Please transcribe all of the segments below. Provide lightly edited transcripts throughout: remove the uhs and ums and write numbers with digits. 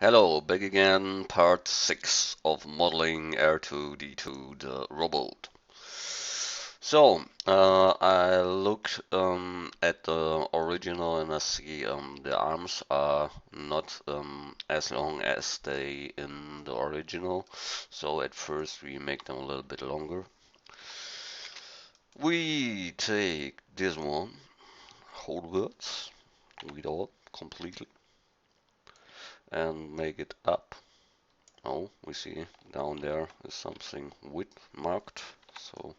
Hello, back again, part 6 of modeling R2D2, the robot. I looked at the original and I see the arms are not as long as they in the original. So at first we make them a little bit longer. We take this one, whole words, without completely, and make it up. Oh, we see down there is something width marked. So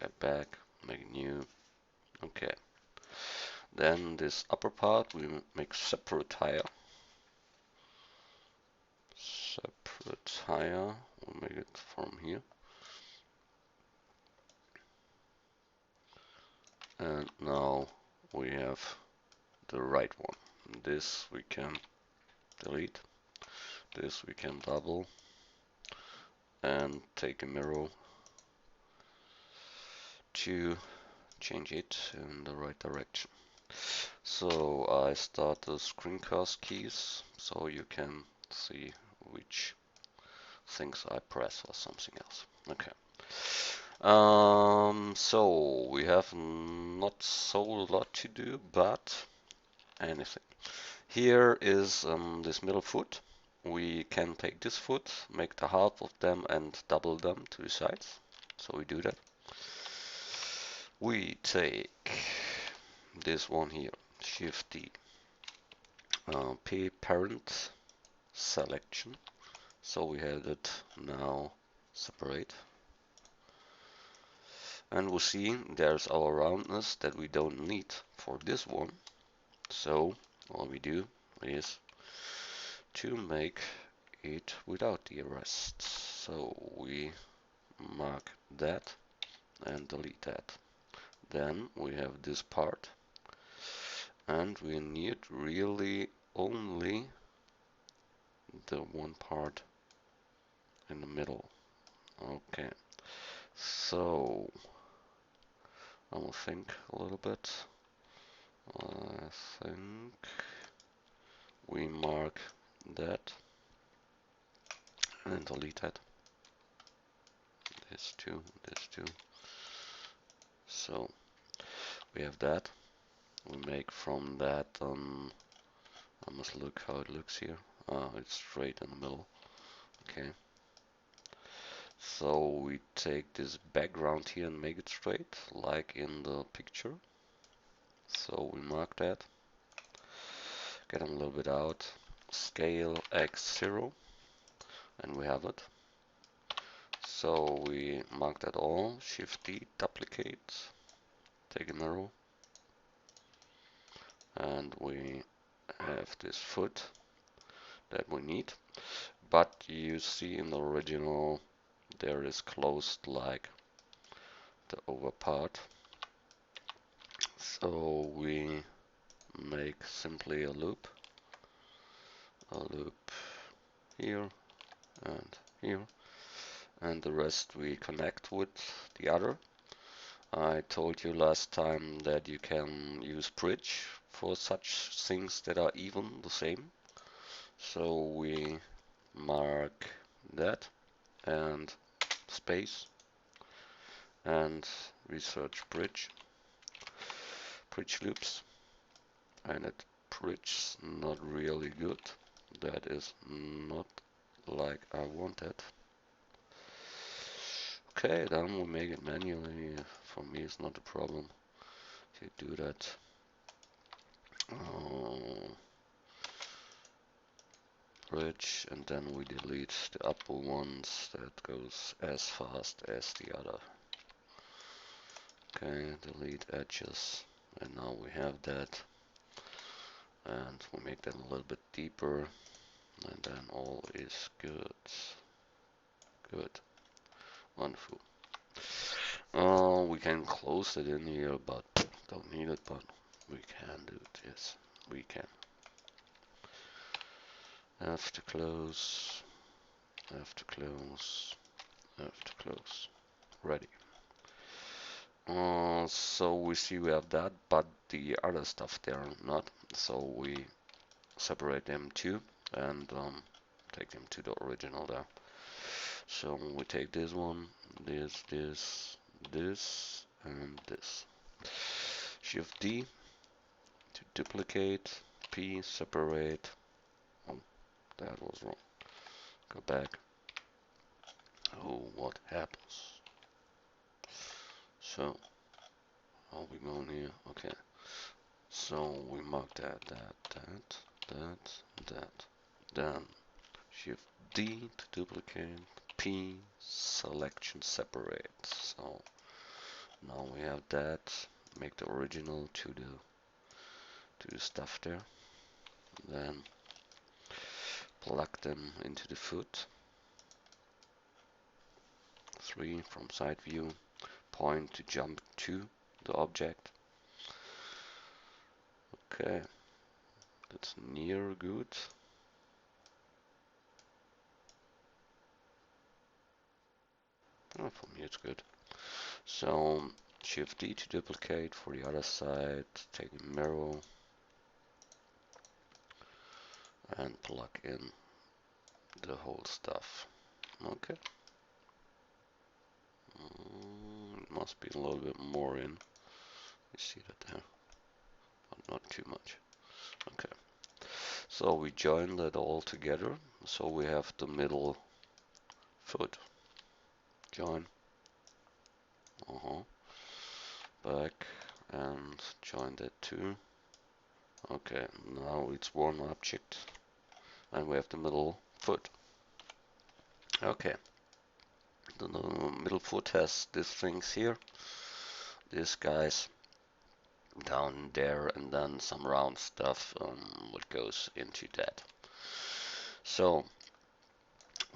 get back, make new. Okay. Then this upper part we make separate tire. Separate tire. We'll make it from here. And now we have the right one. This we can delete. This we can double and take a mirror to change it in the right direction. So I start the screencast keys so you can see which things I press or something else. Okay. So we have not so lot to do, but anything. Here is this middle foot. We can take this foot, make the half of them and double them to the sides. So we do that. We take this one here, Shift D, P parent selection. So we have it now separate. And we'll see there's our roundness that we don't need for this one. So all we do is to make it without the arrest. So we mark that and delete that. Then we have this part and we need really only the one part in the middle. Okay, so I will think a little bit. I think we mark that and delete that. This two, this two. So we have that. We make from that, I must look how it looks here. It's straight in the middle. Okay. So we take this background here and make it straight, like in the picture. So we mark that. Get them a little bit out. Scale x0, and we have it. So we mark that all. Shift D, duplicate. Take an arrow. And we have this foot that we need. But you see in the original there is closed like the over part. So we make simply a loop here and here, and the rest we connect with the other. I told you last time that you can use bridge for such things that are even the same. So we mark that and space and we search bridge loops, and it bridges not really good. That is not like I wanted. Okay, then we make it manually. For me it's not a problem to do that. Bridge, and then we delete the upper ones. That goes as fast as the other. Okay, delete edges, and now we have that, and we make that a little bit deeper, and then all is good. Good, wonderful. We can close it in here, but don't need it, but we can do it. Yes, we can. Have to close, have to close, have to close. Ready. So we see we have that, but the other stuff there not. So we separate them too. and take them to the original there. So we take this one, this, and this. Shift D to duplicate, P, separate. Oh, that was wrong. Go back. Oh, what happens? So, are we going here? Okay. So we mark that. Then Shift D to duplicate, P, selection separate. So now we have that. Make the original to the stuff there. Then plug them into the foot. 3 from side view. Point to jump to the object. Okay, that's near good. Oh, for me it's good. So Shift D to duplicate for the other side. Take a mirror and plug in the whole stuff. Okay. It must be a little bit more in. You see that there, but not too much. Okay. So we join that all together. So we have the middle foot. Join. Back and join that too. Okay. Now it's one object, and we have the middle foot. Okay. The middle foot has these things here. These guys down there, and then some round stuff what goes into that. So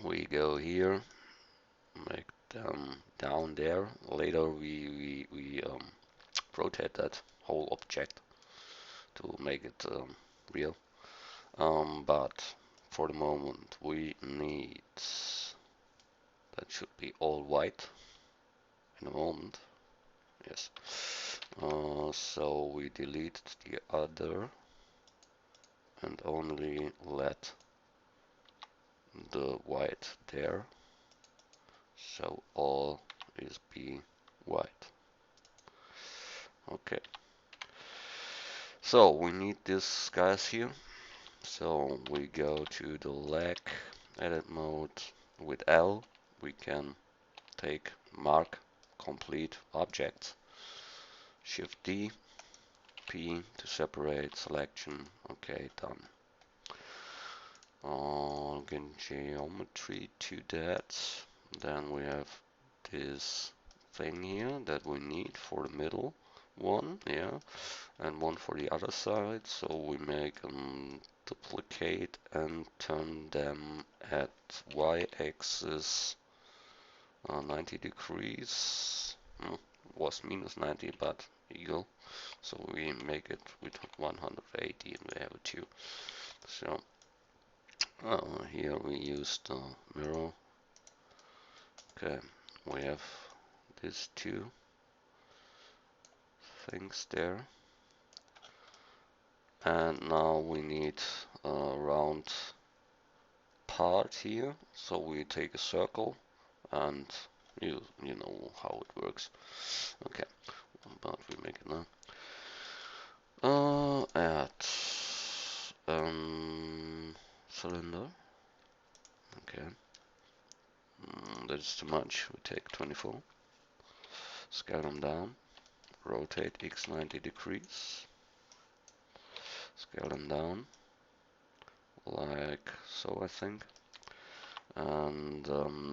we go here, make them down there. Later we rotate that whole object to make it real. But for the moment we need, that should be all white in a moment. Yes. So we delete the other and only let the white there. So all is be white. Okay. So we need these guys here. So we go to the leg edit mode. With L we can take mark complete objects. Shift D, P to separate selection. Okay, done. Again, geometry to that. Then we have this thing here that we need for the middle one, yeah, and one for the other side. So we make them duplicate and turn them at y-axis 90 degrees. Was minus 90, but equal. So we make it with 180 and we have a 2. So here we use the mirror. Okay, we have these two things there. And now we need a round part here. So we take a circle and you know how it works. Okay, but we make it now. Add cylinder. Okay, that is too much. We take 24. Scale them down. Rotate X 90 degrees. Scale them down like so, I think. And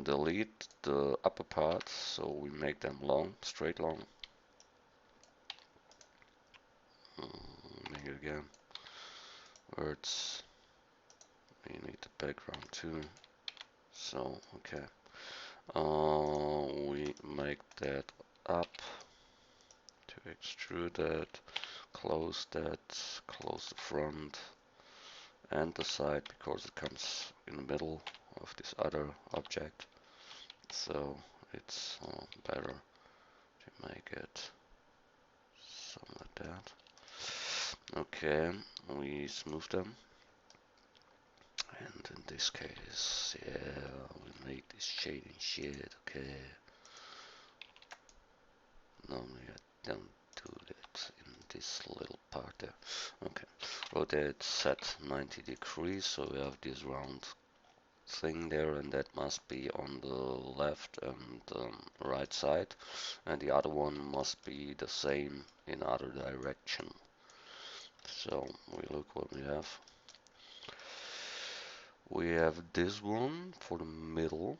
delete the upper parts so we make them long, straight long. Make it again. Words. We need the background too. So okay. We make that up to extrude that. Close that. Close the front and the side because it comes in the middle of this other object. So it's better to make it something like that. Okay, we smooth them in this case, yeah, we make this shading shit, okay. Normally I don't do that in this little part there. Okay, rotate set 90 degrees, so we have this round thing there, and that must be on the left and right side, and the other one must be the same in other direction. So we look what we have. We have this one for the middle,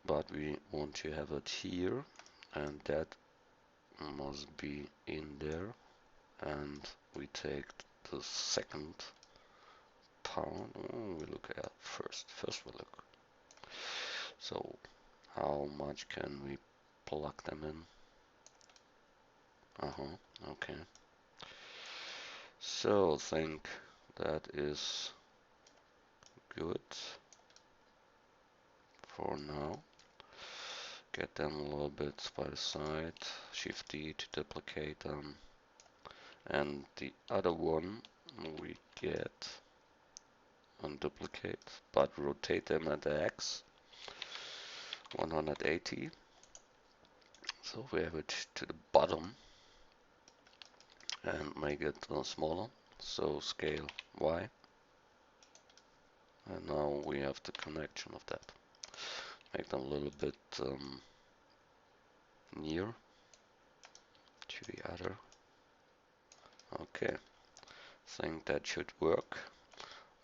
but we want to have it here, and that must be in there, and we take the second part. We look at first we look. So how much can we plug them in? Okay. So I think that is good for now. Get them a little bit by the side, Shift D to duplicate them, and the other one we get unduplicate, but rotate them at the X 180, so we have it to the bottom, and make it smaller, so scale Y, and now we have the connection of that. Make them a little bit near to the other. Okay, think that should work.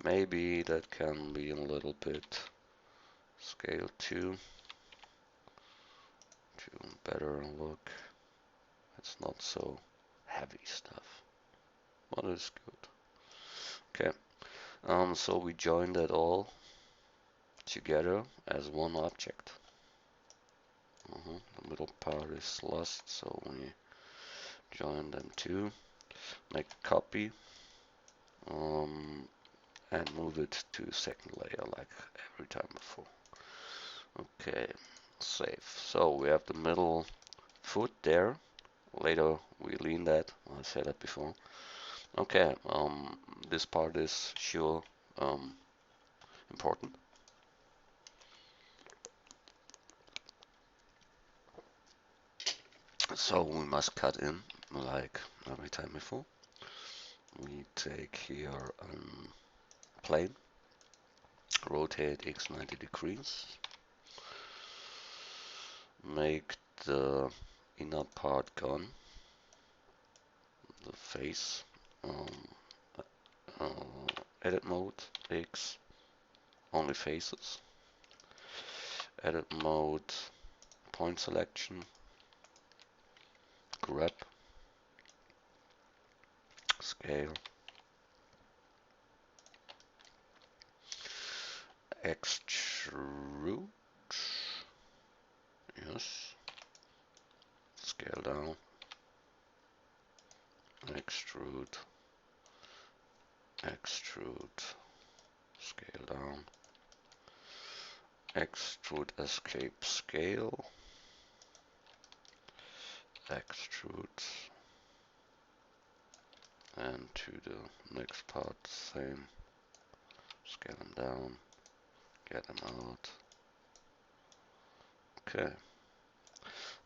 Maybe that can be a little bit scale 2 to better look. It's not so heavy stuff, but it's good. Okay, so we join that all together as one object. The middle part is lost, so we join them too. Make a copy and move it to the second layer like every time before. Okay, save. So we have the middle foot there. Later we lean that. I said that before. Okay, this part is sure important. So we must cut in like every time before. We take here plane, rotate x 90 degrees, make the inner part gone, the face, edit mode X, only faces, edit mode point selection, grab, scale, extrude, yes, scale down, extrude, extrude, scale down, extrude, escape, scale, extrude, and to the next part, same, scale them down, get them out. Okay,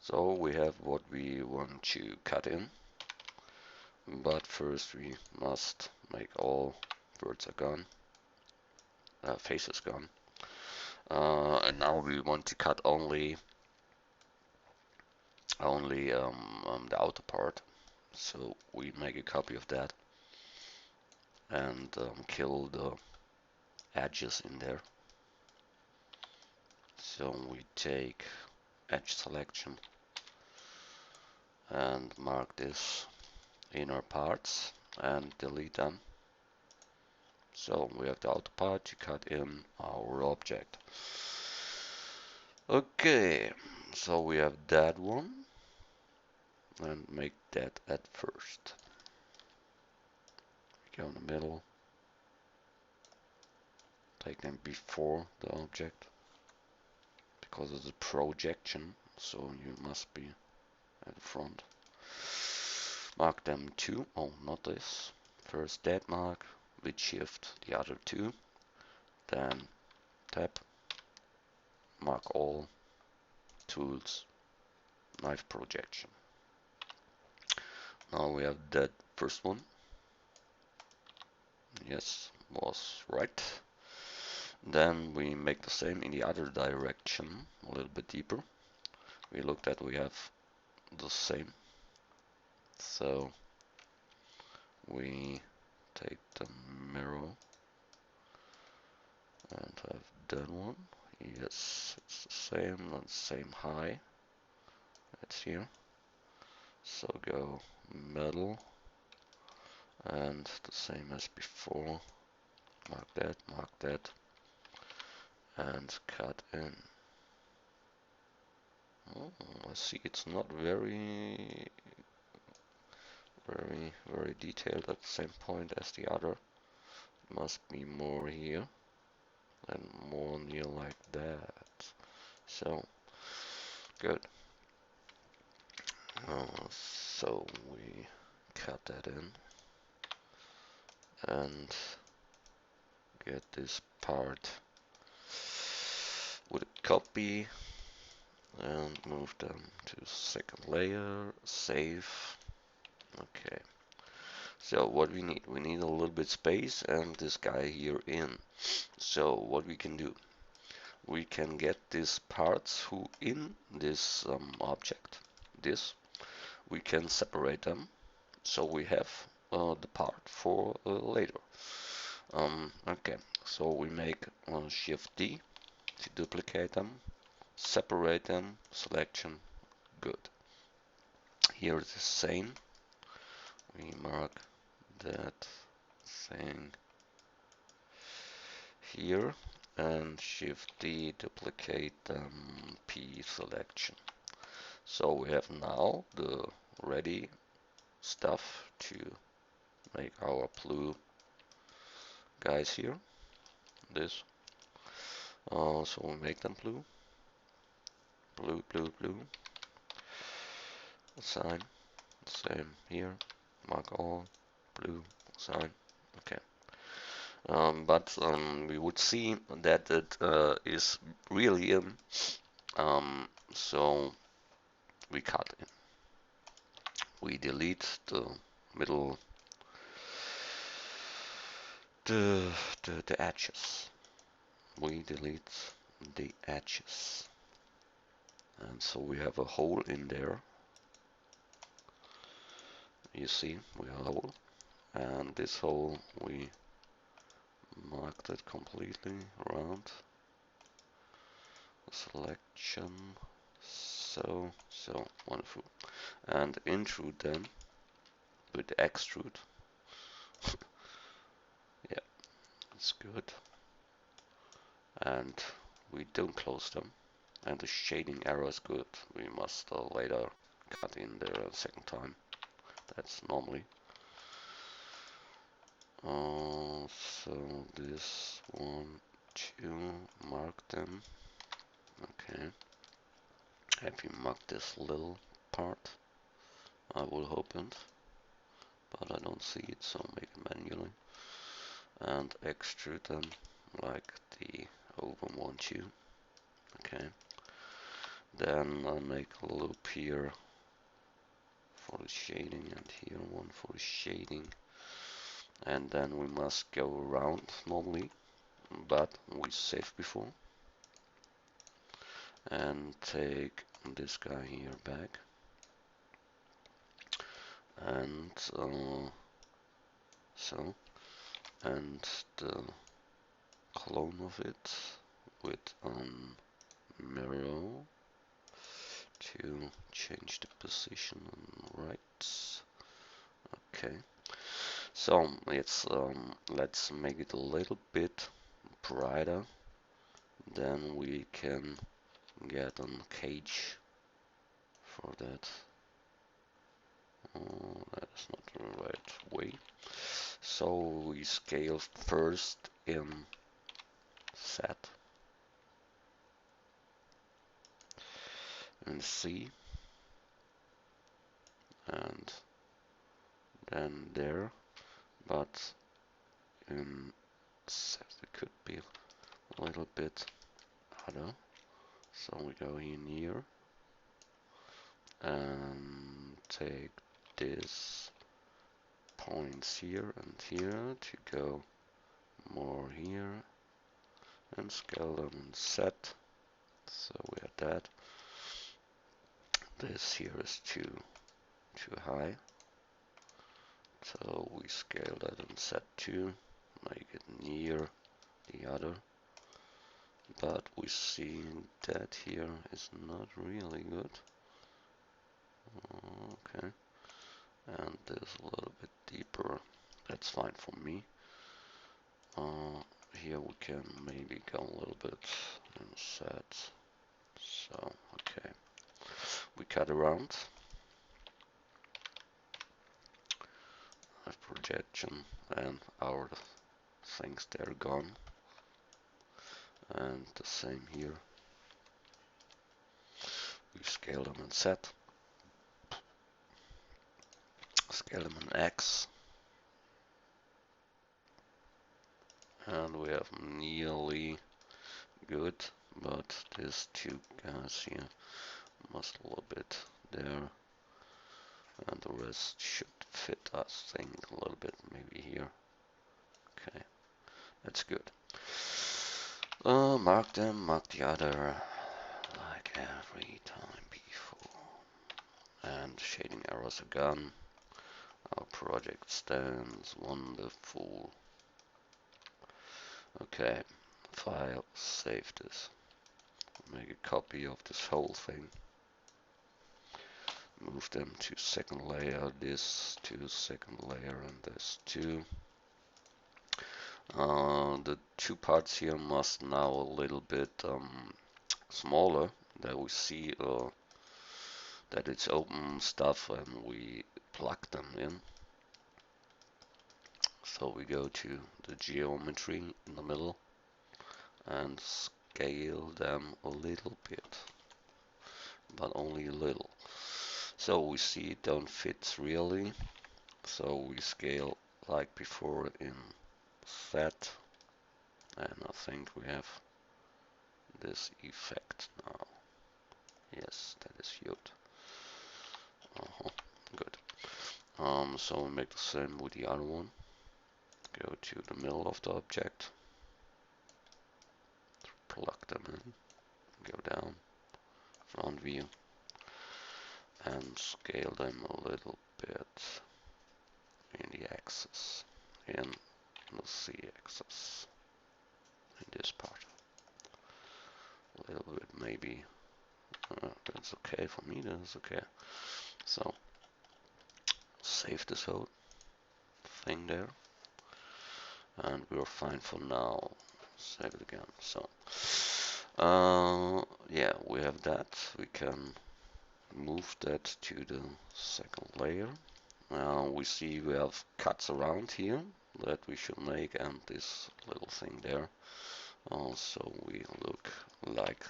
so we have what we want to cut in, but first we must make all birds are gone, faces gone, and now we want to cut only the outer part. So we make a copy of that and kill the edges in there. So we take edge selection and mark this inner parts and delete them. So we have the outer part to cut in our object. Okay, so we have that one, and make that at first. Go in the middle, take them before the object, because it's a projection, so you must be at the front. Mark them two, oh not this, first that mark, with shift the other two, then tab, mark all, tools, knife projection. Now we have that first one. Yes, was right. Then we make the same in the other direction, a little bit deeper. We looked at, we have the same. So we take the mirror and have that one. Yes, it's the same and same high. It's here. So go middle and the same as before. Mark that, and cut in. Oh, I see it's not very detailed at the same point as the other. It must be more here and more near like that. So good. So we cut that in and get this part with a copy and move them to second layer, save. Okay. So what we need a little bit space and this guy here in. So what we can do, we can get these parts who in this object, this, we can separate them. So we have the part for later. Okay, so we make Shift D to duplicate them, separate them, selection, good. Here is the same. We mark that thing here and Shift D duplicate P selection. So we have now the ready stuff to make our blue guys here. This. So we make them blue. Blue. Assign. Same here. Mark all. Blue. Assign. Okay. But we would see that it is really in. So we cut in. We delete the middle, the edges. We delete the edges. And so we have a hole in there. You see, we have a hole. And this hole, we marked it completely around. Selection. So wonderful. And intrude them with extrude. Yeah, it's good. And we don't close them. And the shading error is good. We must later cut in there a second time. That's normally. So this 1, 2, mark them. Okay. Have you marked this little part? I will hope it, but I don't see it, so make it manually. And extrude them like the over 1, 2. Okay. Then I make a loop here for the shading and here one for the shading. And then we must go around normally, but we saved before. And take this guy here back. And so, and the clone of it with mirror to change the position on right. Okay. So let's make it a little bit brighter. Then we can get a cage for that. That is not the right way. So we scale first in set and C, and then there, but in set it could be a a little bit harder. So we go in here and take this points here and here to go more here and scale them and set. So we have that. This here is too high. So we scale that and set to make it near the other. But we see that here is not really good. Okay. And this a little bit deeper. That's fine for me. Here we can maybe go a little bit and set. So, okay. We cut around. Have projection and our things they're gone. And the same here. We scale them and set. Scale them in X. And we have nearly good, but these two guys here must a little bit there, and the rest should fit us, think a little bit maybe here. Okay, that's good. Mark them, mark the other, like every time before. And shading arrows are gone. Our project stands wonderful. Okay, file, save this. Make a copy of this whole thing. Move them to second layer, this to second layer, and this too. The two parts here must now a little bit smaller, that we see that it's open stuff and we plug them in. So we go to the geometry in the middle and scale them a little bit, but only a little. So we see it don't fit really, so we scale like before in set, and I think we have this effect now. Yes, that is good. Good. So we make the same with the other one. Go to the middle of the object, plug them in, go down, front view, and scale them a little bit in the axis, in the z-axis, in this part. A little bit maybe. That's okay for me, that's okay. So, save this whole thing there. And we're fine for now. Save it again. So, yeah, we have that. We can move that to the second layer. Now we see we have cuts around here that we should make, and this little thing there. So we look like,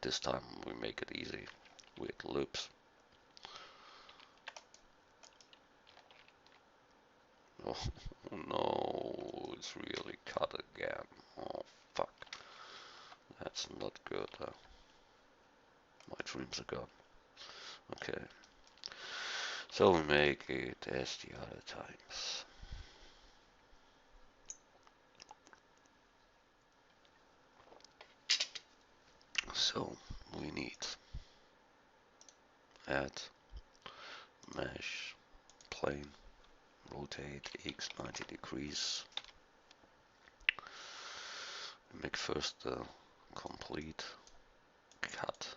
this time we make it easy with loops. Oh no, it's really cut again. Oh fuck. That's not good. My dreams are gone. Okay. So we make it as the other times. So we need add mesh plane, rotate x 90 degrees. Make first the complete cut.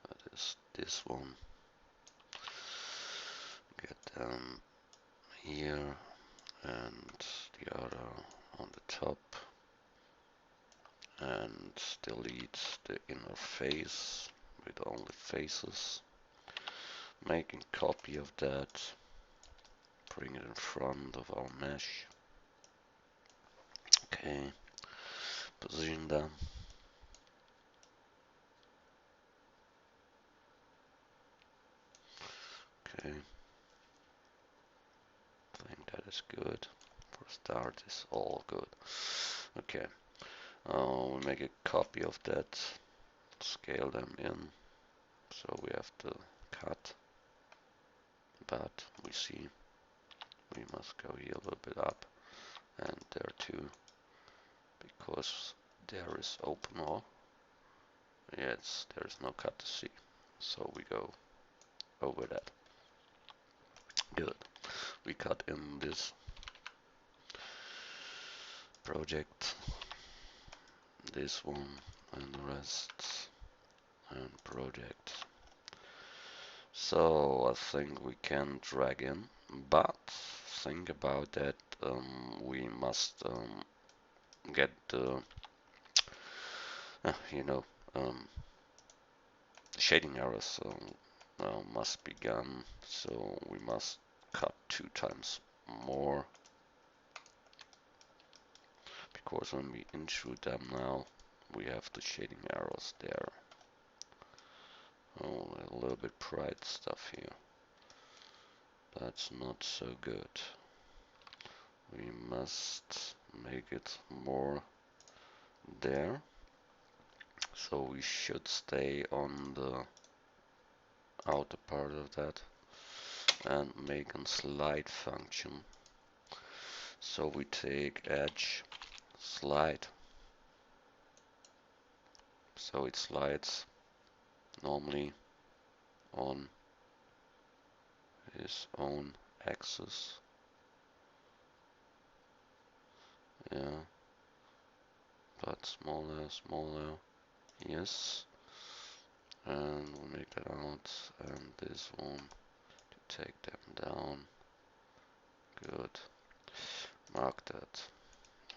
That is this one. Get them here and the other on the top. And delete the inner face with only faces. Making copy of that. Bring it in front of our mesh. Okay. Position them. Okay. I think that is good for Start is all good. Okay, we make a copy of that, scale them in, so we have to cut, but we see we must go here a little bit up, and there too, because there is open all. Yes, there is no cut to see, so we go over that. Good. We cut in this project, this one, and the rest, and project. So I think we can drag in, but think about that. We must get the, you know, shading errors must be gone. So we must cut 2 times more, because when we intrude them now, we have the shading errors there. Oh, a little bit bright stuff here. That's not so good. We must make it more there. So we should stay on the outer part of that and make a slide function. So we take edge, slide, so it slides normally on his own axis. Yeah, but smaller, smaller. Yes, and we make that out, and this one to take them down. Good. Mark that.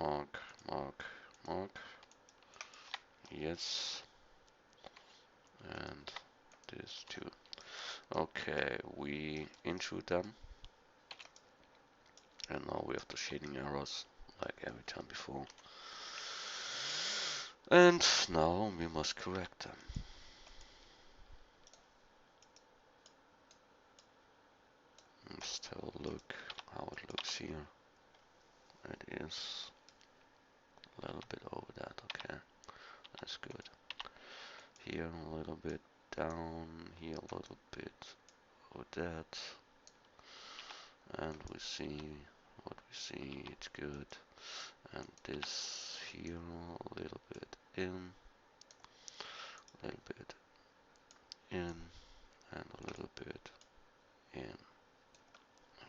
Mark, mark, mark. Yes, and this too. Okay, we intrude them, and now we have the shading errors like every time before. And now we must correct them. Let's have a look how it looks here. It is a little bit over that, okay, that's good. Here a little bit down, here a little bit over that. And we see what we see, it's good. And this here a little bit in, a little bit in, and a little bit in.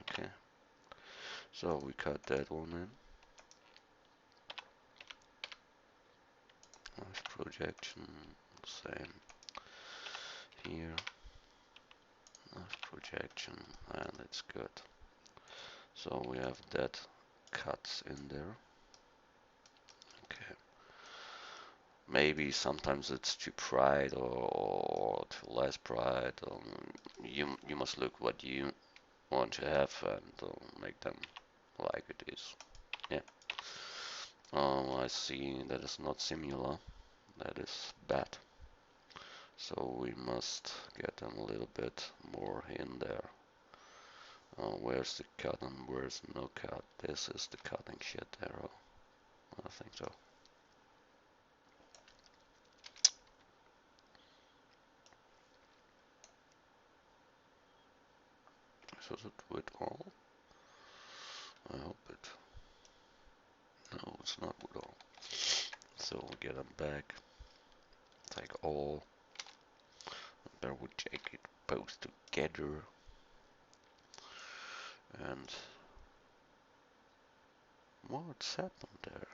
Okay, so we cut that one in. Nice projection, same here. Nice projection, and it's good. So we have that cuts in there. Okay. Maybe sometimes it's too bright or too less bright. You must look what you want to have and make them like it is. Yeah. I see that is not similar. That is bad. So we must get them a little bit more in there. Where's the cut and where's no cut? This is the cutting shit arrow. I think so. So to do it all? I hope it. No, it's not with all. So we get them back. Take all. There we take it both together. And what's happened there?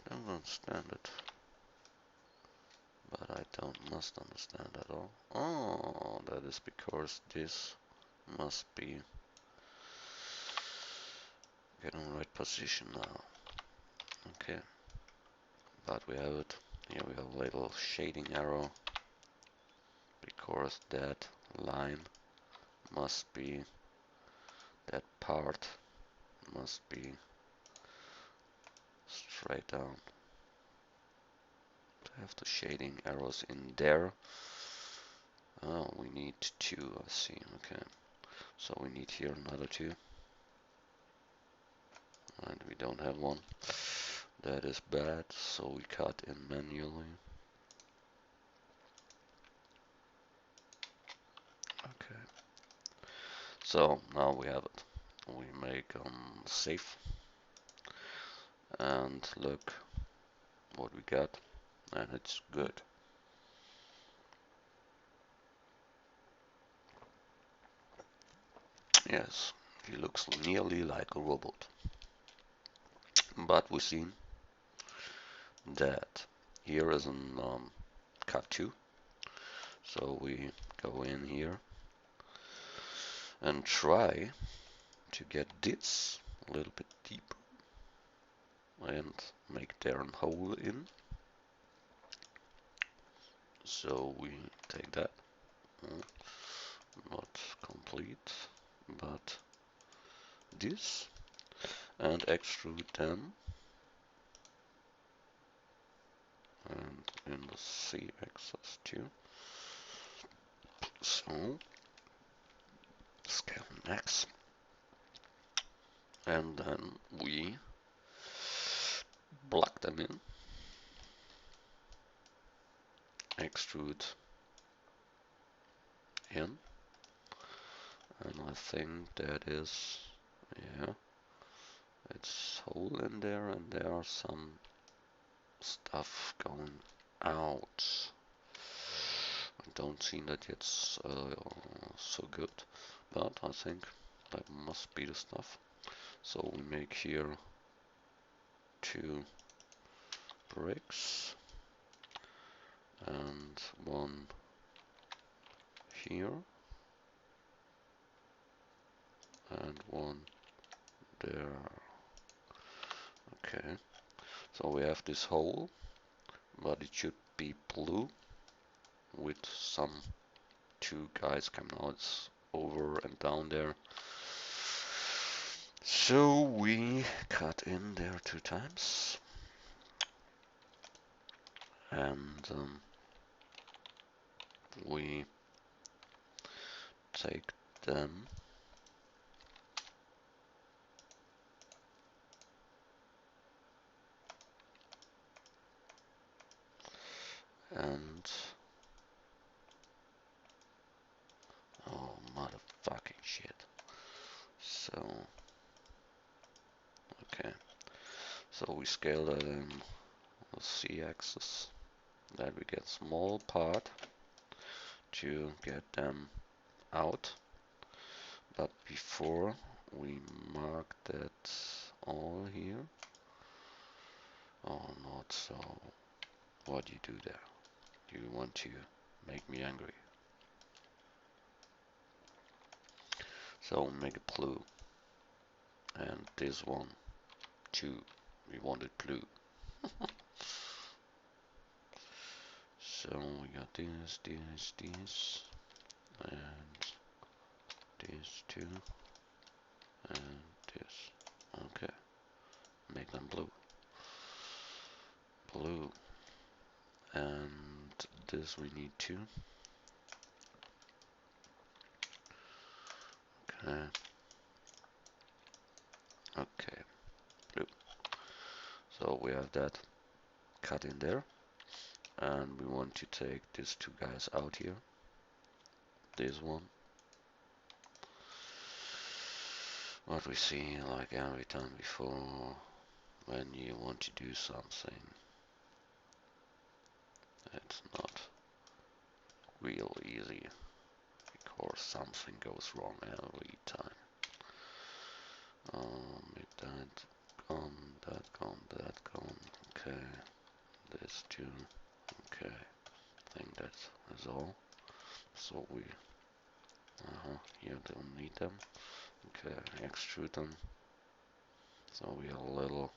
I don't understand it. But I must understand at all. Oh, that is because this must be get in the right position now. Okay, but we have it. Here we have a little shading arrow because that line must be, that part must be straight down. To have the shading arrows in there. Oh, we need 2, I see, okay. So we need here another 2. and we don't have one. That is bad, so we cut in manually. Okay, so now we have it. We make save and look what we got, and it's good. Yes, he looks nearly like a robot, but we see that here is an cut 2, so we go in here and try to get this a little bit deeper and make there a hole in. So we take that, not complete, but this, and extrude them, and in the Z-axis too. So scale max, and then we block them in, extrude in, and I think that is, yeah, it's hole in there, and there are some stuff going out. I don't see that it's so good, but I think that must be the stuff. So we make here 2 bricks and 1 here and 1 there. Okay, so we have this hole, but it should be blue with some 2 guys coming out over and down there. So we cut in there 2 times, and we take them and oh motherfucking shit. So okay, so we scale that in the Z-axis, that we get small part to get them out, but before we mark that all here. Oh, not so. What do you do there? Do you want to make me angry? So make it blue, and this one too. We want it blue. So we got this, and this too, and this. Okay, make them blue. Blue. And this we need too. Okay. Okay, blue. So we have that cut in there. And we want to take these 2 guys out here. This one. What we see like every time before, when you want to do something, it's not real easy, because something goes wrong every time. Make that gone, that gone, that gone. Okay, this too. Okay, I think that is all. So we, here don't need them. Okay, extrude them. So we are a little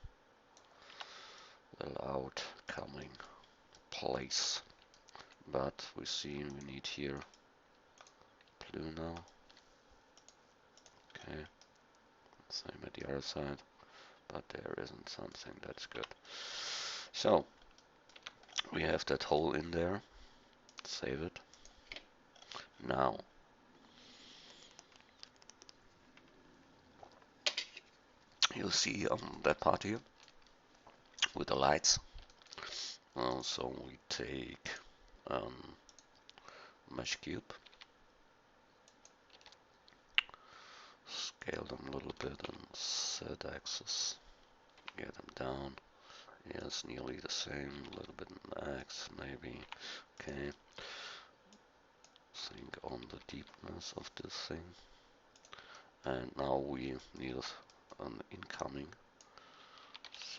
out coming place, but we see we need here blue now. Okay, same at the other side, but there isn't something that's good. So we have that hole in there. Save it. Now you see that part here with the lights. So we take mesh cube, scale them a little bit and set axis, get them down. Yeah, it's nearly the same, a little bit in X maybe. Okay, think on the deepness of this thing. And now we need an incoming.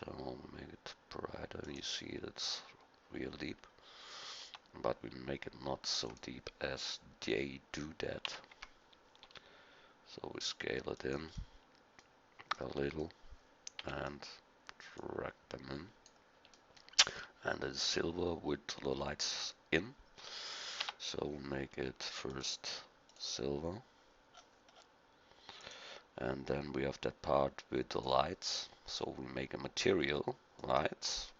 So make it brighter. You see it's real deep, but we make it not so deep as they do that. So we scale it in a little and drag them in. And it's silver with the lights in. So we make it first silver. And then we have that part with the lights. So we make a material lights.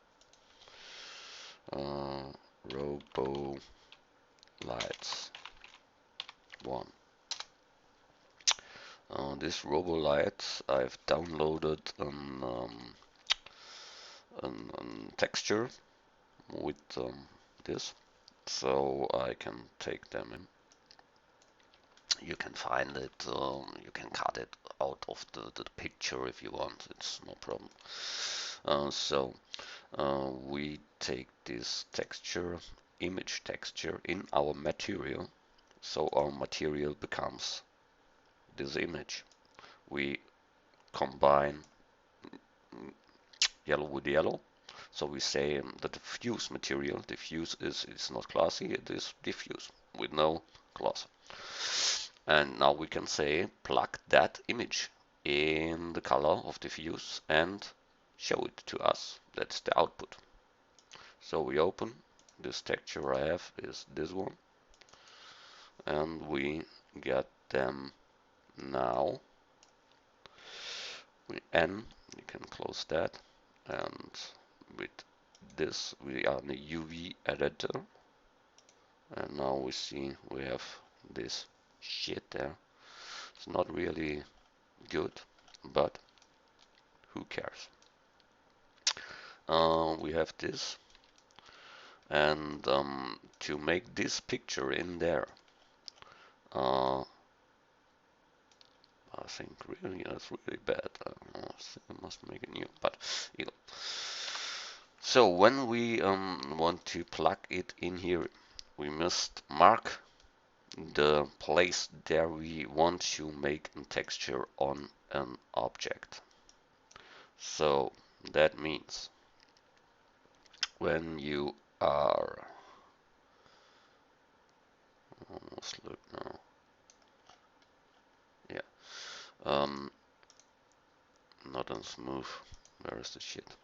Robo lights 1. This robo light I've downloaded an texture with this, so I can take them in. You can find it, you can cut it out of the picture if you want, it's no problem. So we take this texture, image texture, in our material, so our material becomes this image. We combine yellow with yellow, so we say the diffuse material, diffuse is not classy, it is diffuse with no class. And now we can say plug that image in the color of diffuse and show it to us. That's the output. So we open this texture I have is this one, and we get them now. N, you can close that, and with this we are in the UV editor, and now we see we have this shit there. It's not really good, but who cares? We have this, and to make this picture in there, I think really that's really bad. I must make it new, but you know. So when we want to plug it in here, we must mark the place there we want to make a texture on an object. So that means when you are almost look now, yeah, not on smooth. Where is the shit?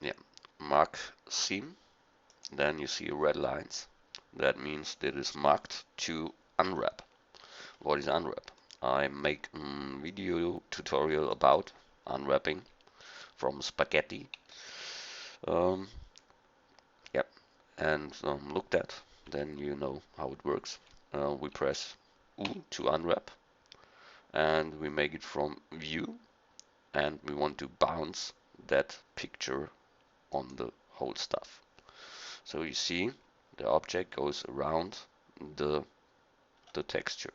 Yeah, mark scene. Then you see red lines. That means that is marked to unwrap. What is unwrap? I make a video tutorial about unwrapping from spaghetti. Yep, and look that. Then you know how it works. We press U to unwrap, and we make it from view, and we want to bounce that picture on the whole stuff. So you see the object goes around the texture.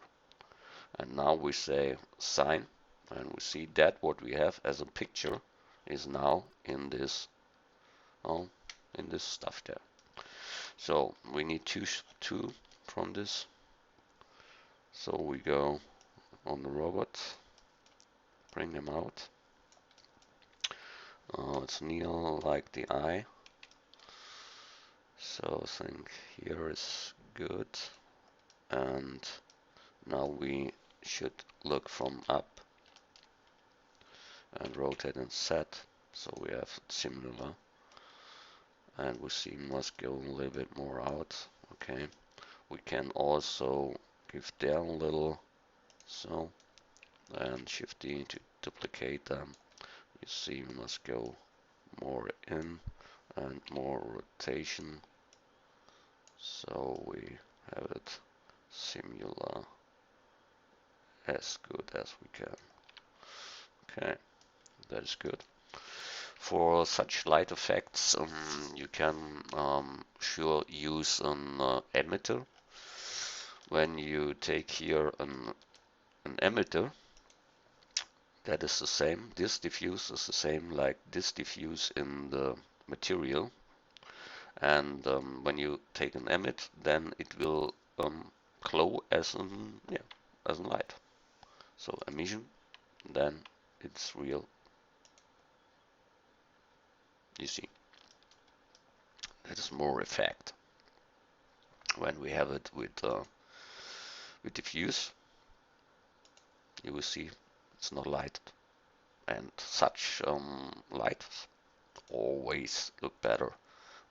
And now we say sign, and we see that what we have as a picture is now in this stuff there. So we need two from this. So we go on the robot, bring them out. It's near like the eye. So I think here is good. And now we should look from up and rotate and set. So we have similar. And we see must go a little bit more out. Okay. We can also give down a little, so, and Shift D to duplicate them. You see we must go more in and more rotation, so we have it similar as good as we can. Okay, that is good. For such light effects, you can sure use an emitter. When you take here an emitter, that is the same. This diffuse is the same like this diffuse in the material. And when you take an emit, then it will glow as as a light. So emission, then it's real. You see, that is more effect. When we have it with diffuse, you will see it's not lighted, and such lights always look better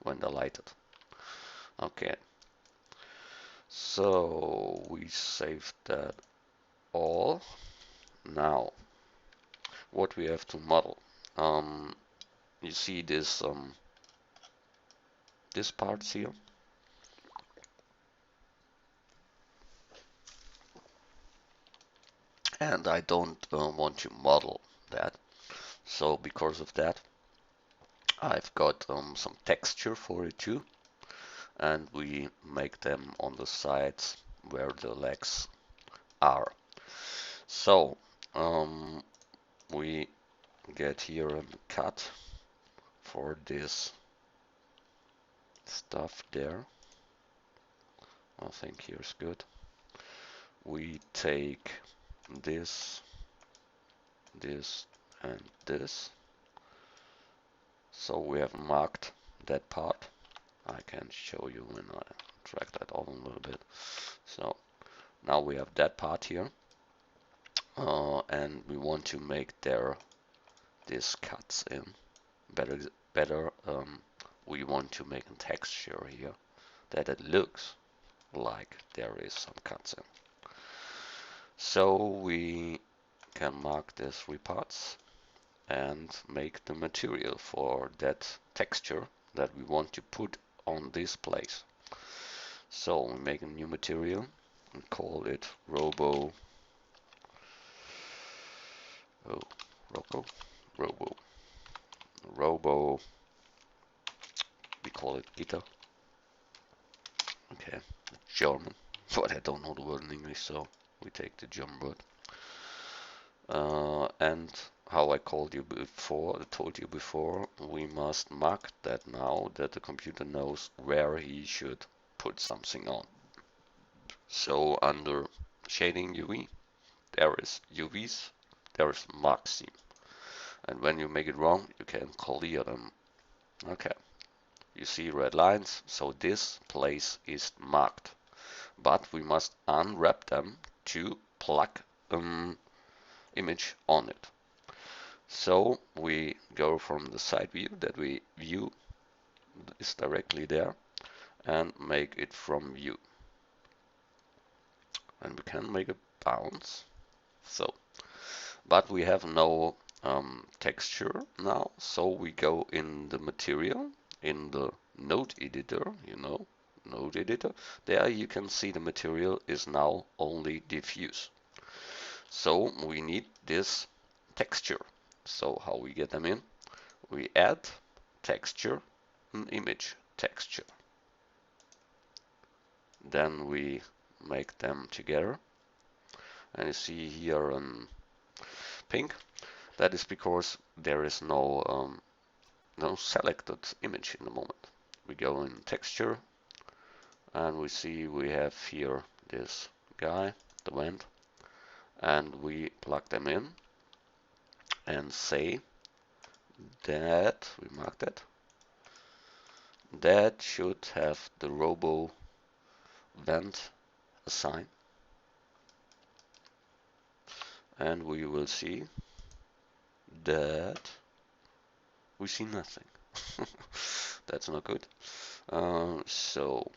when they're lighted. Okay, so we saved that all. Now, what we have to model. You see this parts here, and I don't want to model that. So because of that, I've got some texture for it too, and we make them on the sides where the legs are. So we get here a cut for this stuff there. I think here's good. We take this, this, and this. So we have marked that part. I can show you when I drag that on a little bit. So now we have that part here, and we want to make these cuts in better. We want to make a texture here that it looks like there is some cuts in. So we can mark these three parts and make the material for that texture that we want to put on this place. So we make a new material and call it robo. Oh, robo. We call it guitar. Okay, German, but I don't know the word in English, so we take the German word. And how I told you before, we must mark that now that the computer knows where he should put something on. So under shading UV, there is UVs, there is mark seam. And when you make it wrong, you can clear them. Okay, you see red lines, so this place is marked. But we must unwrap them to plug image on it. So we go from the side view that we view is directly there and make it from view. And we can make a bounce. So, but we have no texture now, so we go in the material, in the node editor, node editor. There you can see the material is now only diffuse. So we need this texture. So how we get them in? We add texture and image texture. Then we make them together. And you see here pink. That is because there is no selected image in the moment. We go in texture and we see we have here this guy, the vent, and we plug them in and say that we mark that should have the robo vent assigned, and we will see that we see nothing. That's not good. So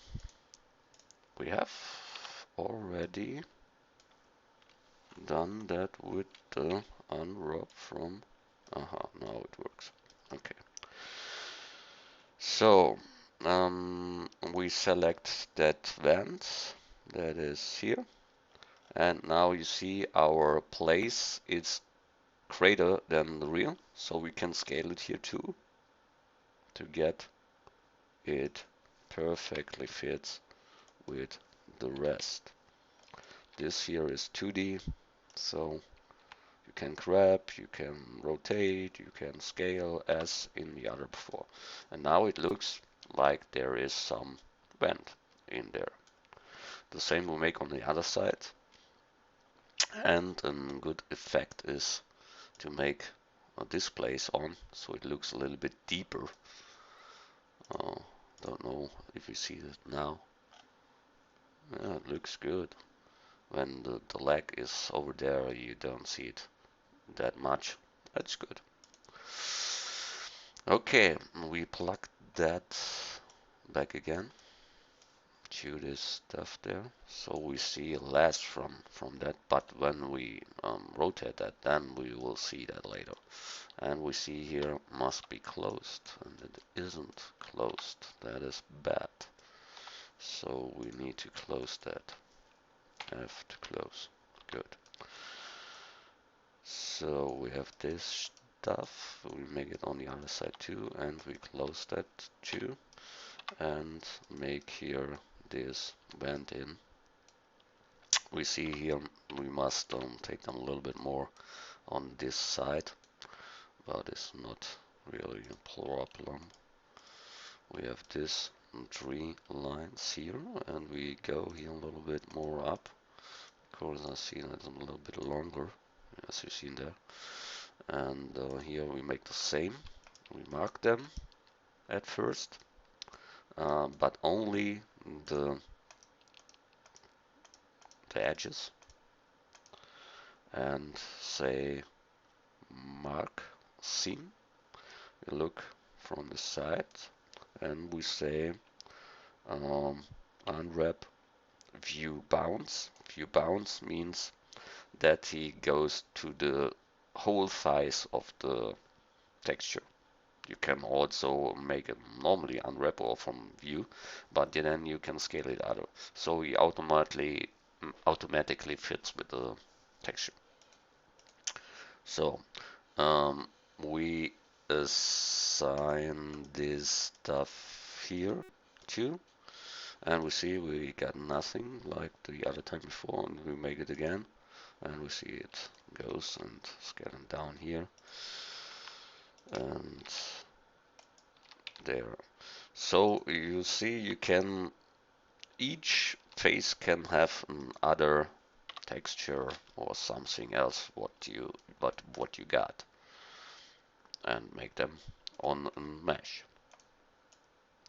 we have already done that with the unwrap from. Now it works. Okay. So we select that vent that is here, And now you see our place is greater than the real, so we can scale it here too to get it perfectly fits with the rest. This here is 2D, so you can grab, you can rotate, you can scale as in the other before. And now it looks like there is some vent in there. The same we make on the other side. And a good effect is to make this place on so it looks a little bit deeper. Don't know if you see it now. Yeah, it looks good. When the leg is over there, you don't see it that much. That's good. Okay, we plug that back again to this stuff there, so we see less from that. But when we rotate that, then we will see that later. And we see here must be closed, and it isn't closed. That is bad. So we need to close that. Have to close. Good. So we have this stuff. We make it on the other side too, and we close that too, and make here this vent in. We see here we must take them a little bit more on this side, but it's not really a problem. We have this 3 lines here, and we go here a little bit more up. Of course, I see that it's a little bit longer, as you see there. And here we make the same. We mark them at first, but only the edges, and say mark seam. We look from the side, and we say unwrap view bounce. View bounce means that he goes to the whole size of the texture. You can also make it normally unwrap or from view, but then you can scale it out. So he automatically fits with the texture. So we assign this stuff here too, and we see we got nothing like the other time before, and we make it again, and we see it goes and scaling down here and there. So you see you can, each face can have another texture or something else what you got, and make them on a mesh.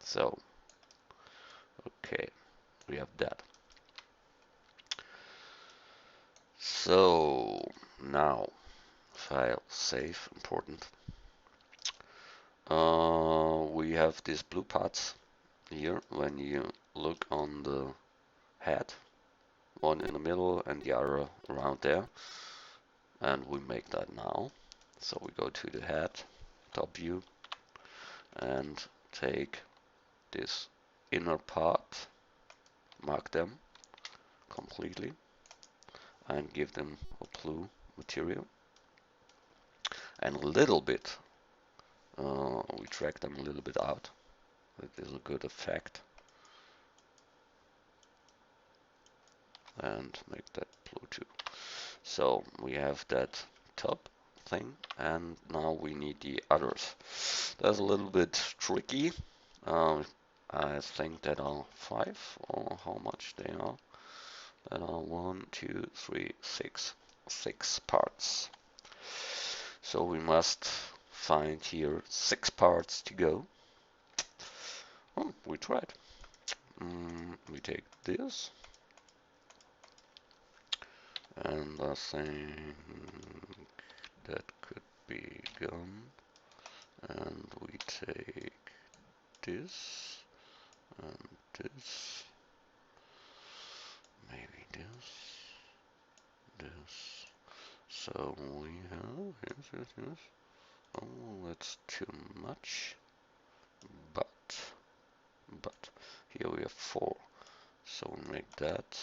So okay, we have that. So now file save, important. We have these blue parts here. When you look on the head, one in the middle and the other around there, and we make that now. So we go to the head, top view, and take this inner part, mark them completely, and give them a blue material, and a little bit we drag them a little bit out. It is a good effect, and make that blue too. So we have that top thing, and now we need the others. That's a little bit tricky. I think that are 5, or how much they are. That are 1, 2, 3, 6. 6 parts. So we must find here 6 parts to go. Oh, we tried. We take this, and I think that could be gone. And we take this, and this, maybe this. So we have, yes. Oh, that's too much. But here we have 4. So we make that.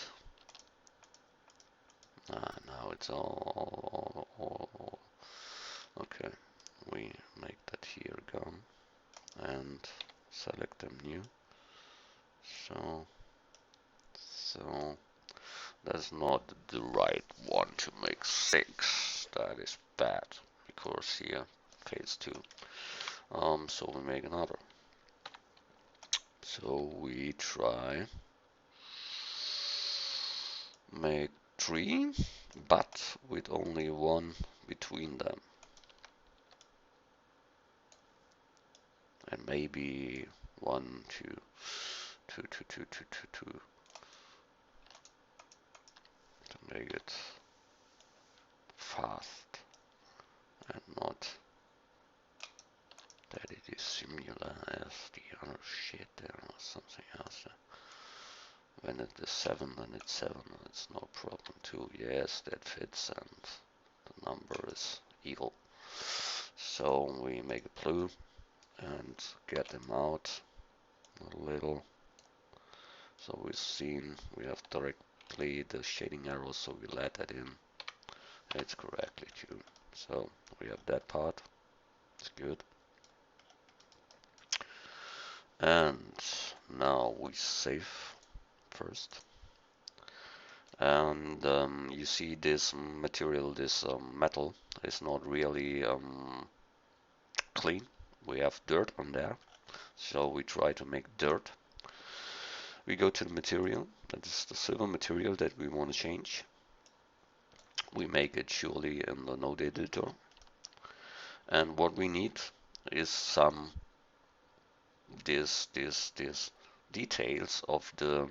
Now it's all okay. We make that here gone and select them new. So that's not the right one to make 6. That is bad because here phase 2. So we make another. So we try make 3, but with only 1 between them, and maybe 1, 2, 2, 2, 2, 2, 2, 2 to make it fast and not that it is similar as the other shit there or something else. When it is 7, then it's 7. It's no problem too. Yes, that fits, and the number is evil. So we make a blue and get them out a little. So we've seen we have directly the shading arrow, so we let that in. It's correctly tuned. So we have that part. It's good. And now we save first. And you see this material, this metal is not really clean. We have dirt on there, so we try to make dirt. We go to the material, that is the silver material that we want to change. We make it surely in the node editor, and what we need is some this details of the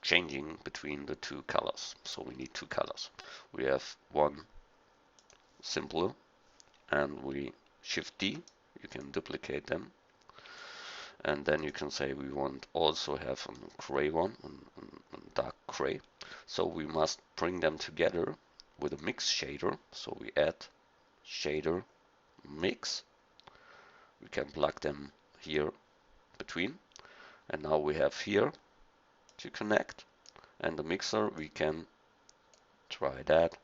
changing between the two colors. So we need 2 colors. We have one simpler, and we shift D, you can duplicate them, and then you can say we want also have a gray one, a dark gray. So we must bring them together with a mix shader. So we add shader mix. We can plug them here between, and now we have here to connect, and the mixer we can try that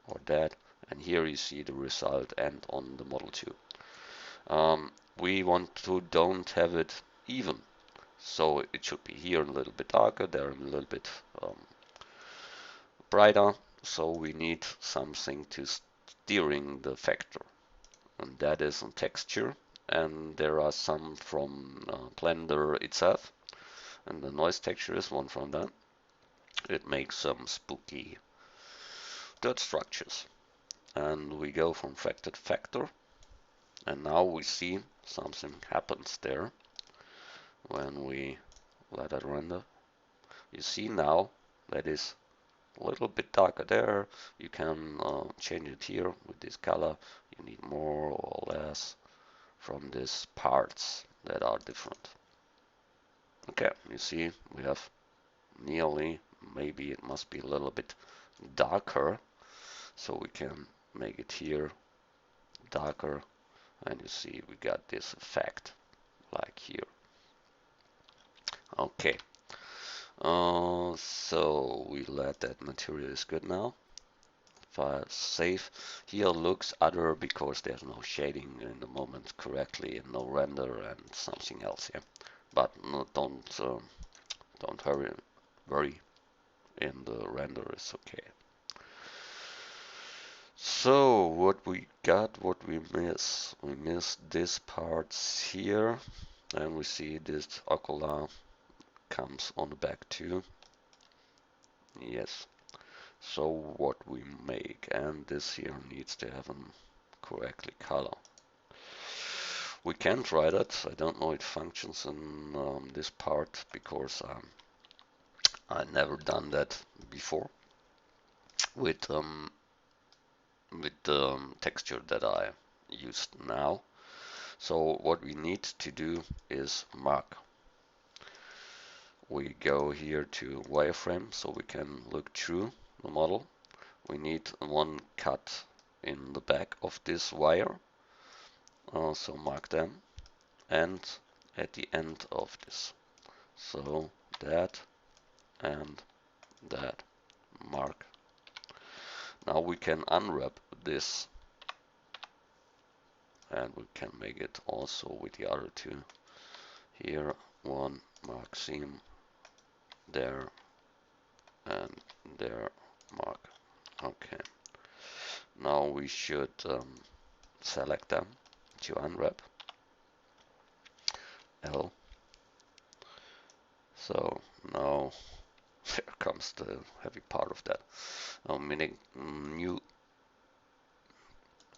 or that, and here you see the result and on the Model 2. We want to don't have it even, so it should be here a little bit darker, there a little bit brighter, so we need something to steering the factor, and that is on texture, and there are some from Blender itself, and the noise texture is one from that. It makes some spooky dirt structures, and we go from factor to factor, and now we see something happens there when we let it render. You see now that is a little bit darker there. You can change it here with this color. You need more or less from these parts that are different. Okay, you see we have nearly, maybe it must be a little bit darker, so we can make it here darker, and you see we got this effect like here. Okay, so we let that material is good now. File save. Here looks other because there's no shading in the moment correctly and no render and something else here. But no, don't worry. In the render is okay. So what we got, what we miss? We miss this parts here, and we see this ocular comes on the back too. Yes. So what we make, and this here needs to have a correctly color. We can try that. I don't know it functions in this part because I never done that before with the texture that I used now. So what we need to do is mark. We go here to wireframe so we can look through the model. We need one cut in the back of this wire, so mark them, and at the end of this, so that and that, mark Now we can unwrap this, and we can make it also with the other two. Here, one mark seam, there, and there mark. Okay. Now we should select them to unwrap. L. So now here comes the heavy part of that. Meaning new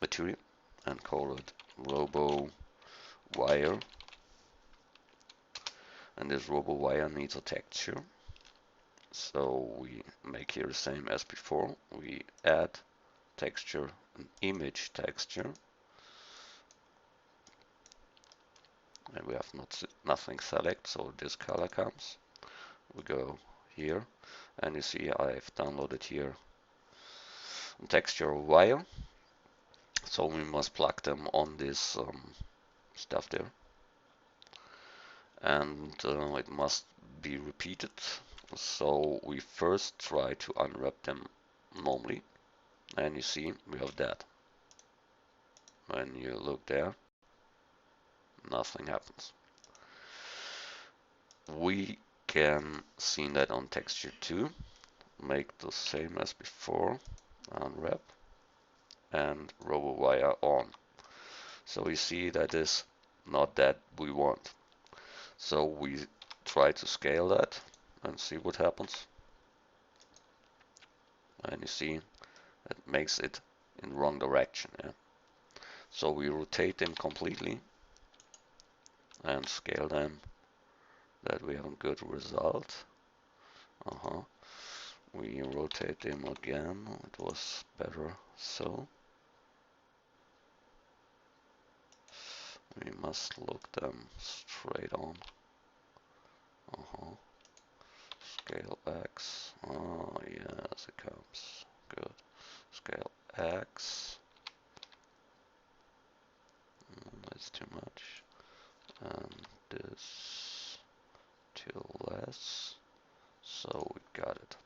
material and call it robo wire. And this robo wire needs a texture. So we make here the same as before. We add texture, an image texture. And we have nothing select, so this color comes. We go here, and you see I've downloaded here a texture wire. So we must plug them on this stuff there. And it must be repeated. So we first try to unwrap them normally. And you see we have that. When you look there, nothing happens. We can see that on texture 2. Make the same as before. Unwrap and RoboWire on. So we see that is not that we want. So we try to scale that and see what happens. And you see it makes it in the wrong direction. Yeah? So we rotate them completely and scale them that we have a good result. We rotate them again. It was better so. We must look them straight on. Scale X. Oh yes, it comes. Good. Scale X. That's too much. And this too less. So we got it.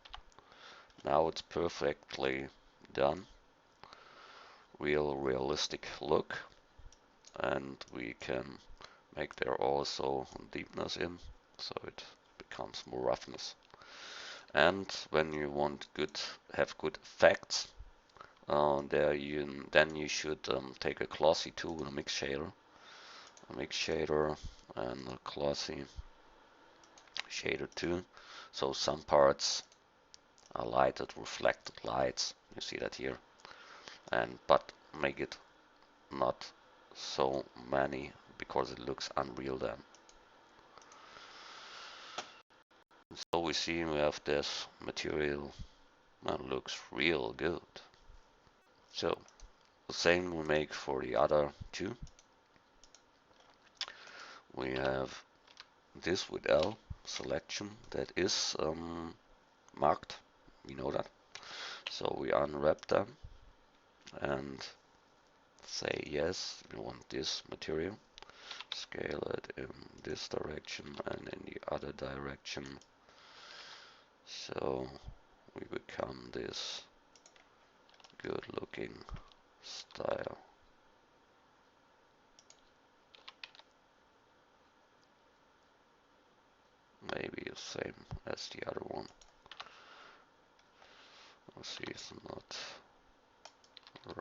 Now it's perfectly done. Realistic look. And we can make there also deepness in, so it becomes more roughness. And when you want have good effects, then you should take a glossy tool, a mix shader, and a glossy shader too. So some parts are lighted, reflected lights. You see that here, but make it not so many because it looks unreal then. So we see we have this material that looks real good. So the same we make for the other two. We have this with L selection that is marked. We know that. So we unwrap them and say yes, we want this material. Scale it in this direction and in the other direction. So we become this good looking style. Maybe the same as the other one. Let's see, it's not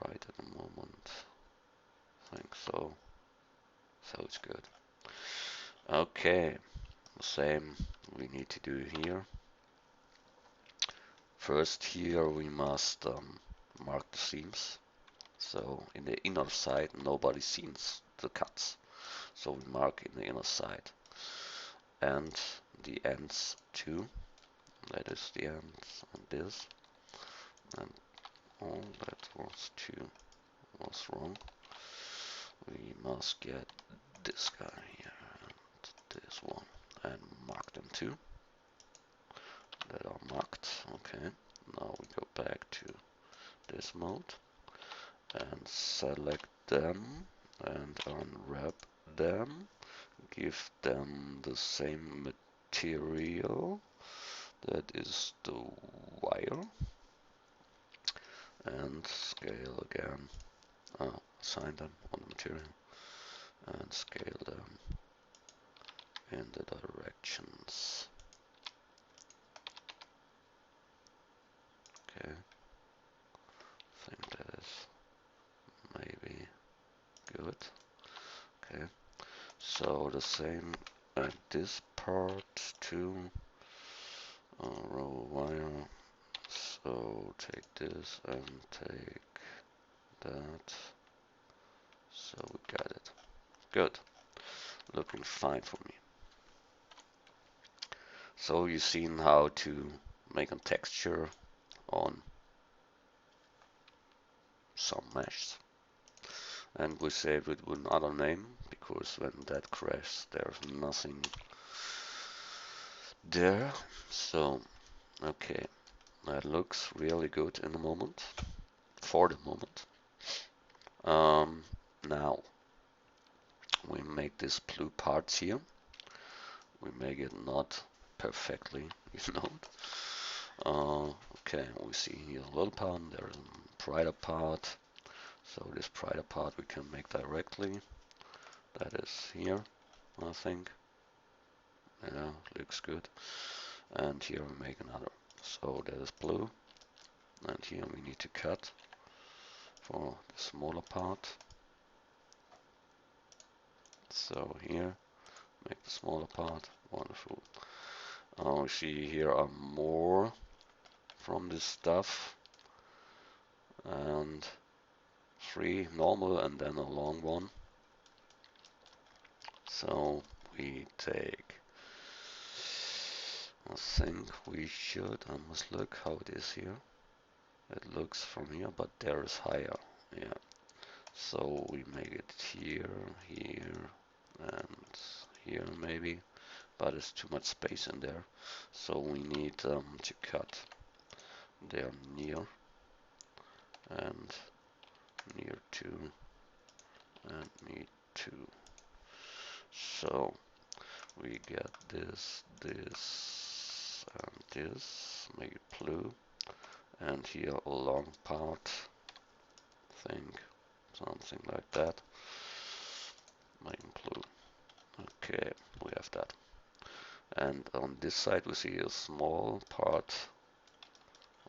right at the moment. I think so. So it's good. Okay, the same we need to do here. First here we must mark the seams. So in the inner side nobody sees the cuts. So we mark in the inner side. And the ends too. That is the ends and this. And oh, that was wrong. We must get this guy here and this one and mark them too. That are marked. Okay. Now we go back to this mode and select them and unwrap them. Give them the same material. That is the wire. and scale again. Assign them on the material and scale them in the directions. Okay, I think that is maybe good. Okay, so the same at this part too. Row wire. So take this and take that. So we got it. Good. Looking fine for me. So you've seen how to make a texture on some meshes. And we save it with another name, because when that crashes there's nothing there. So, okay, that looks really good in the moment, for the moment. Now, we make these blue parts here. We make it not perfectly, you know. Okay, we see here a little part, there's a brighter part. So this brighter part we can make directly. That is here, I think. Yeah, looks good. And here we make another. So that is blue. And here we need to cut for the smaller part. So here, make the smaller part. Wonderful. We see here are more from this stuff. And 3 normal and then a long one. So we take, I think we should, I must look how it is here. It looks from here, but there is higher. Yeah. So we make it here, here, and here maybe, but it's too much space in there. So we need to cut there near and near to and need to. So we get this, this, and this, make it blue, and here a long part, think something like that, make it blue. Okay, we have that. And on this side we see a small part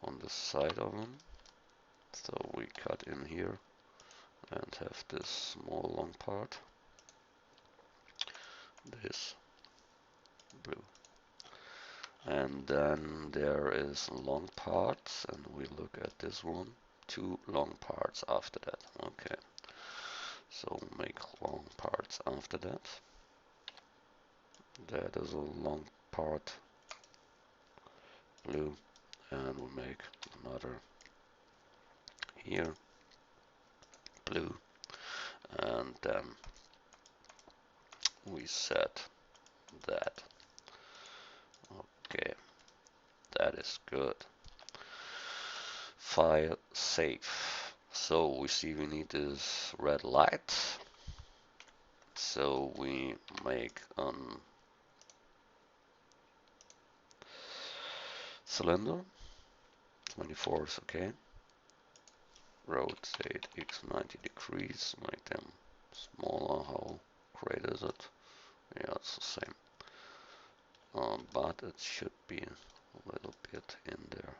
on the side of them. So we cut in here and have this small long part. This blue. And then there is long parts, and we look at this one. 2 long parts after that. Okay. So make long parts after that. That is a long part blue, and we make another here blue, and then we set that. Okay, that is good. File save. So we see we need this red light. So we make a cylinder. 24 is okay. Rotate x 90 degrees. Make them smaller. How great is it? Yeah, it's the same. But it should be a little bit in there.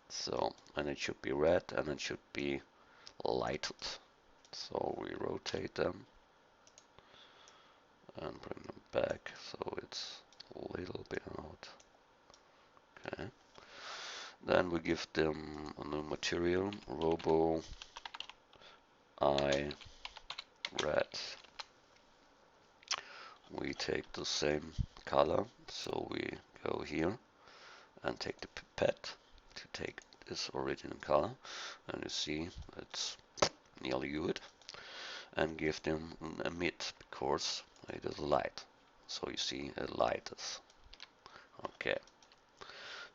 So, and it should be red and it should be lighted. So we rotate them and bring them back so it's a little bit out. Okay. Then we give them a new material, robo I red. We take the same color, so we go here and take the pipette to take this original color, and you see it's nearly good, and give them an emit because it is light. So you see it light is okay.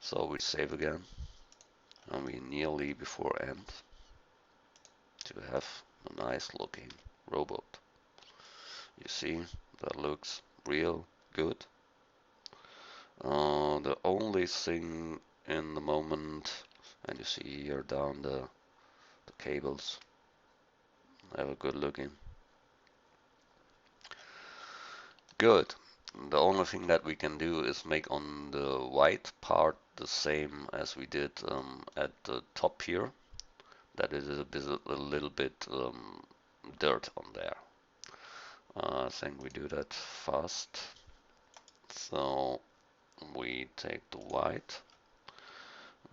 So we save again, and we nearly before end to have a nice looking robot. You see that looks real good. The only thing in the moment, and you see here down the cables. Have a good look in. Good. The only thing that we can do is make on the white part the same as we did at the top here. That is a little bit dirt on there. I think we do that fast. So we take the white.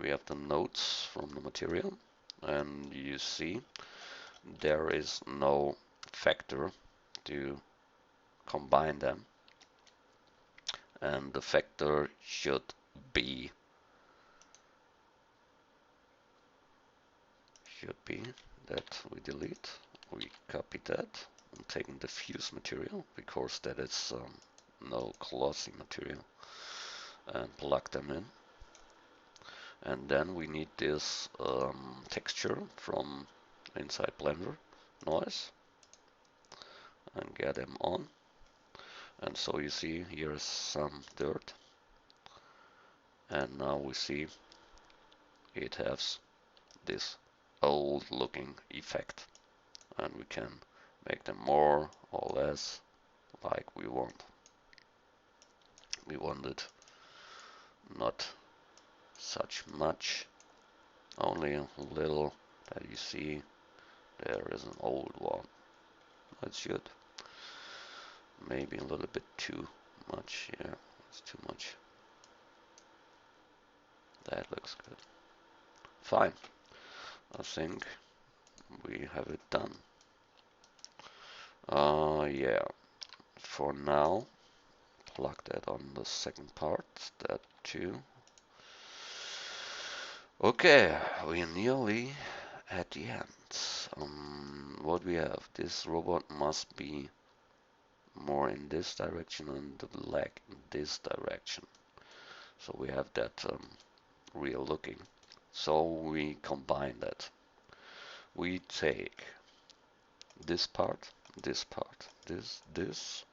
We have the nodes from the material, and you see there is no factor to combine them, and the factor should be that we delete. We copy that and taking the fuse material because that is no glossy material, and plug them in. And then we need this texture from inside Blender noise and get them on. And so you see here is some dirt, and now we see it has this old looking effect, and we can make them more or less like we want. We want it not such much, only a little that you see there is an old one. That should maybe a little bit too much. Yeah, it's too much. That looks good. Fine. I think we have it done. Yeah. For now, plug that on the second part. That too. Okay, we're nearly at the end. What we have? This robot must be more in this direction and the leg in this direction. So we have that real looking. So we combine that. We take this part, this, this,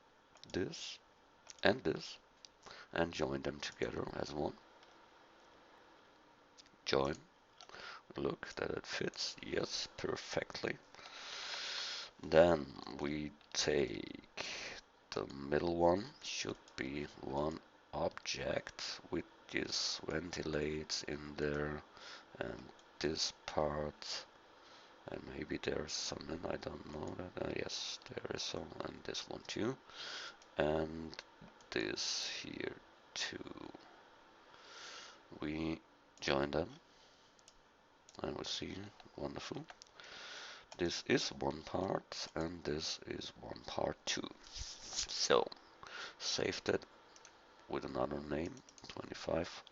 and join them together as one. Join. Look that it fits. Yes, perfectly. Then we take the middle one, should be one object which is ventilates in there, and this part, and maybe there's some, and I don't know that. Yes, there is some, and this one too, and this here too. We join them, and we see wonderful. This is one part, and this is one part too. So save that with another name, 25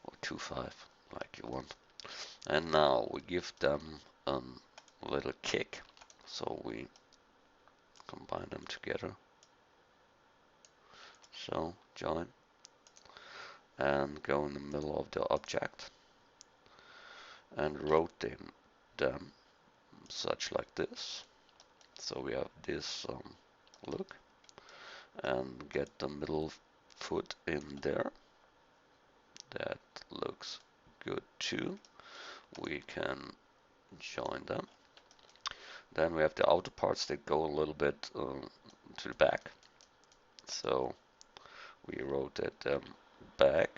or 25, like you want. And now we give them a little kick, so we combine them together. So join and go in the middle of the object and rotate them such like this. So we have this look, and get the middle foot in there. That looks good too. We can join them. Then we have the outer parts that go a little bit to the back. So we rotate them back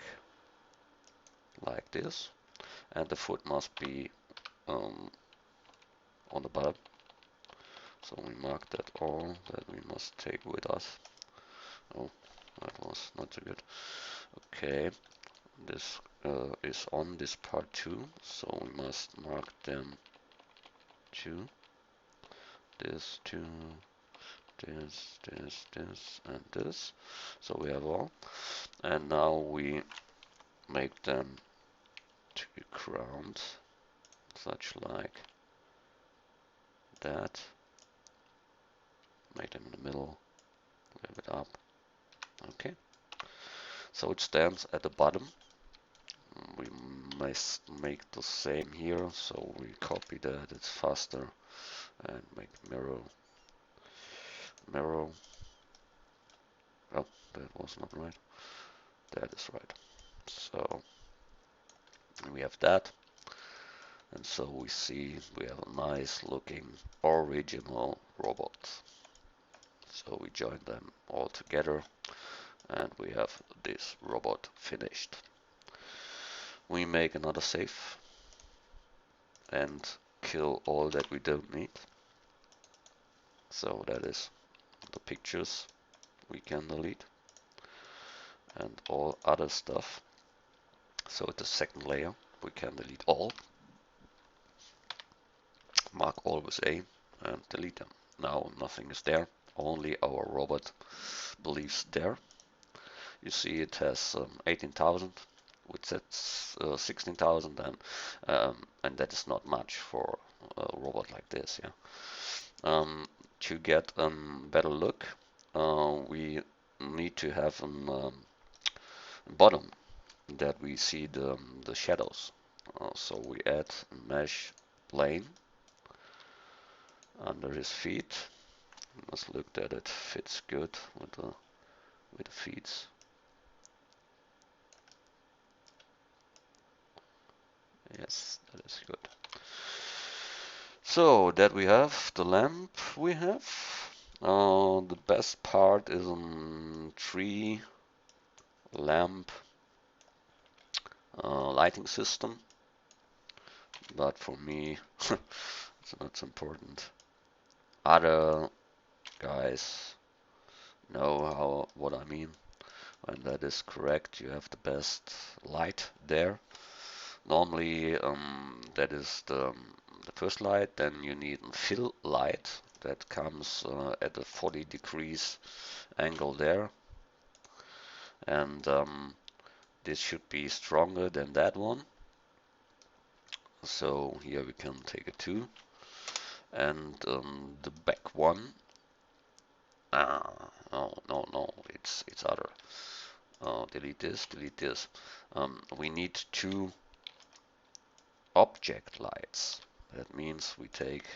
like this, and the foot must be on the bottom. So we mark that all that we must take with us. Oh, that was not so good. Okay, this is on this part too, so we must mark them too. This, two, this, and this. So we have all. And now we make them to be crowned, such like that. Make them in the middle, a little bit up. Okay. So it stands at the bottom. We must make the same here, so we copy that, it's faster, and make mirror. Oh, that was not right. That is right. So we have that, and so we see we have a nice looking original robot. So we join them all together and we have this robot finished. We make another save and kill all that we don't need. So that is the pictures we can delete and all other stuff. So at the second layer we can delete all, mark all with A and delete them. Now nothing is there, only our robot believes there. You see it has 18,000, which that's 16,000, and that is not much for a robot like this. Yeah. To get a better look, we need to have a bottom that we see the shadows. So we add mesh plane under his feet. Let's look that it fits good with the feet. Yes, that is good. So that we have the lamp we have. The best part is a tree lamp lighting system, but for me it's not so important. Other guys know what I mean. When that is correct, you have the best light there. Normally, that is the first light. Then you need a fill light that comes at a 40 degrees angle there, and this should be stronger than that one. So here we can take a 2, and the back one. No, it's other. Delete this, delete this. We need 2 object lights. That means we take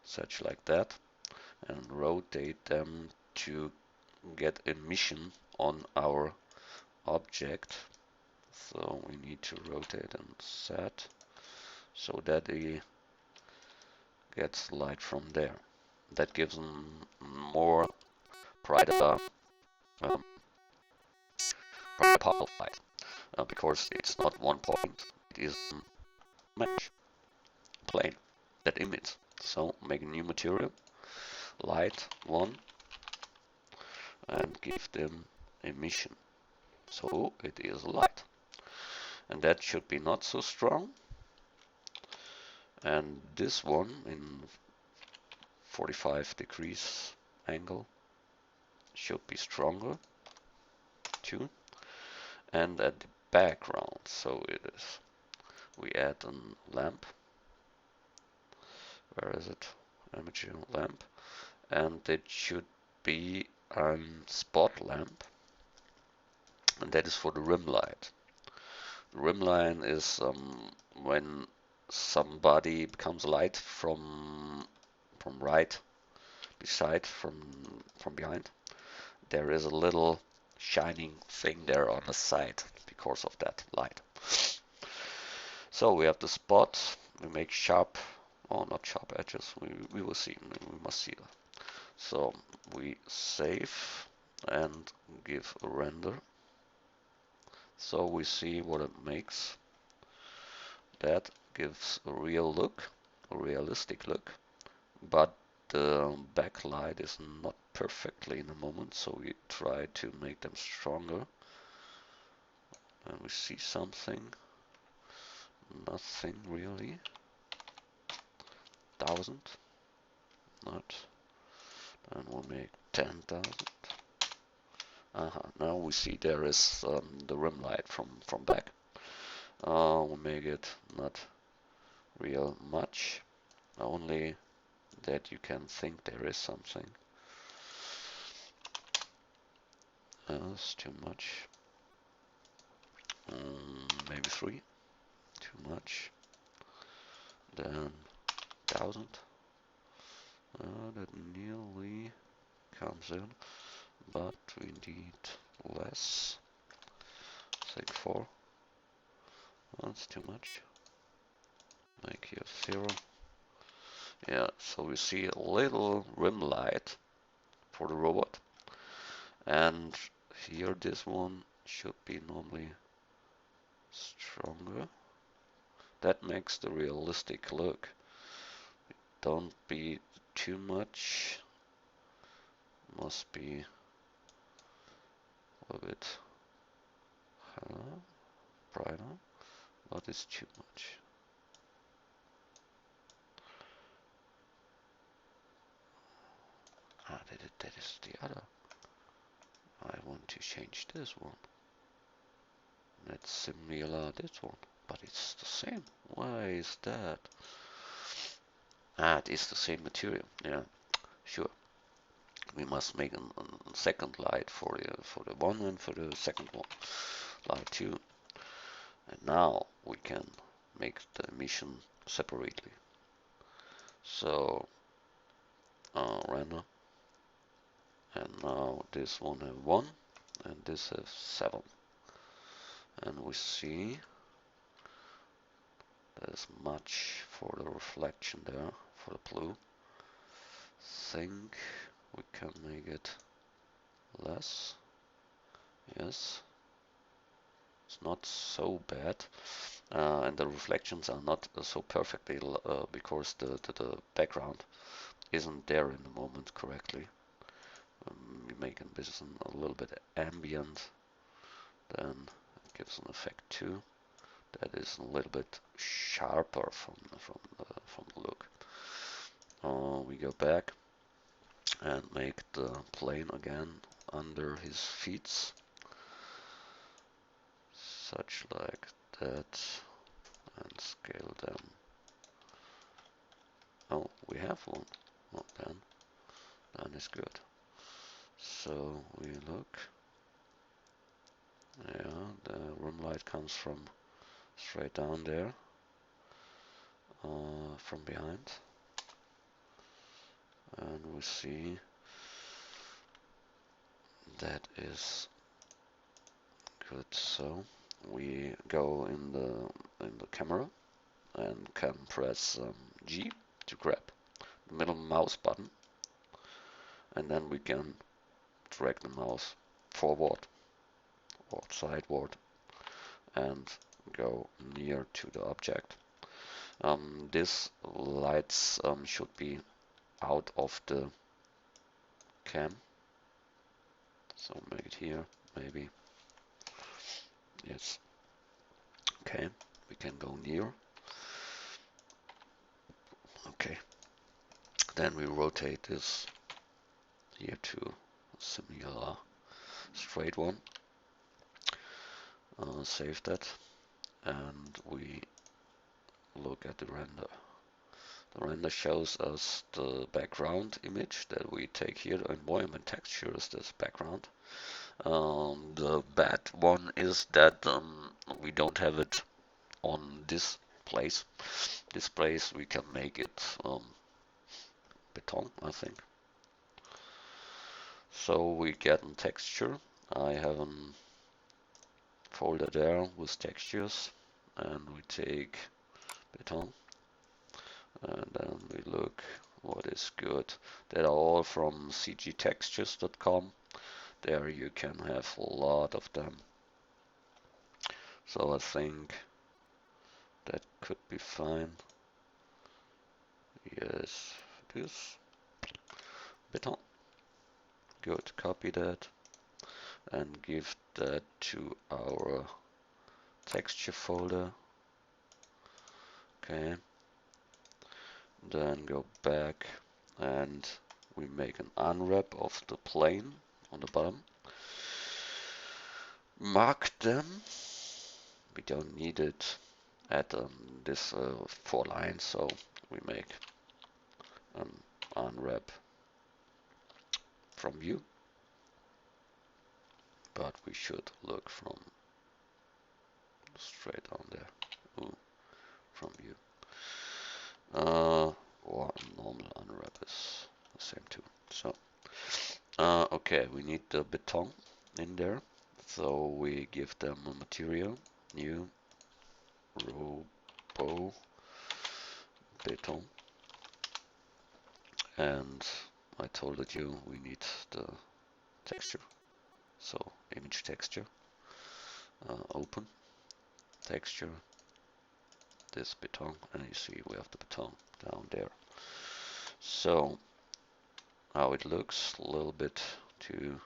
such like that and rotate them to get emission on our object. So we need to rotate and set so that he gets light from there. That gives him more brighter, powerful light because it's not one point, it is mesh plane that emits. So make a new material, light 1, and give them emission. So it is light. And that should be not so strong. And this one in 45 degrees angle should be stronger too. And at the background, so it is, we add a lamp. Where is it? Image lamp. And it should be a spot lamp. And that is for the rim light. The rim line is when somebody becomes light from right beside from behind. There is a little shining thing there on the side because of that light. So we have the spot. We make sharp, or not sharp edges. We will see. We must see that. So we save and give a render. So we see what it makes. That gives a real look, a realistic look, but the backlight is not perfectly in the moment, so we try to make them stronger. And we see something, nothing really. 1,000, not, and we'll make 10,000. Now we see there is the rim light from back. We'll make it not real much, only that you can think there is something. That's too much. Maybe 3. Too much. Then 1,000. That nearly comes in, but we need less. Say 4. That's too much. Make here 0. Yeah, so we see a little rim light for the robot. And here this one should be normally stronger. That makes the realistic look. Don't be too much. Must be a little bit brighter. Not is too much. Ah, that is the other. I want to change this one. That's similar this one, but it's the same. Why is that? Ah, it is the same material. Yeah, sure. We must make a second light for the one and for the second one, light 2. And now we can make the emission separately. So random, and now this one has 1 and this has 7, and we see there's much for the reflection there for the blue. Think we can make it less. Yes, it's not so bad, and the reflections are not so perfectly because the background isn't there in the moment correctly. We make this a little bit ambient, then it gives an effect too. That is a little bit sharper from the look. We go back and make the plane again under his feet, such like that, and scale them. Oh, we have one. Well, then is good. So we look. Yeah, the room light comes from straight down there, from behind, and we see that is good. So we go in the camera and can press G to grab the middle mouse button, and then we can drag the mouse forward or sideward and go near to the object. This lights should be out of the cam, so make it here maybe. Yes. Okay, we can go near. Okay, then we rotate this here to a similar straight one. Save that, and we look at the render. The render shows us the background image that we take here. The environment texture is this background. The bad one is that we don't have it on this place. This place we can make it beton, I think. So we get a texture. I have a folder there with textures, and we take beton, and then we look what is good. They are all from cgtextures.com. There you can have a lot of them. So I think that could be fine. Yes, this beton. Good, copy that and give that to our texture folder. Okay, then go back and we make an unwrap of the plane on the bottom. Mark them. We don't need it at this 4 lines, so we make an unwrap from view, but we should look from straight on there. Ooh, from view. Or normal unwrap is the same too. So, okay, we need the beton in there. So we give them a material, new, robo beton, and I told you we need the texture. So image texture, open texture, this beton, and you see we have the beton down there. So how it looks, a little bit too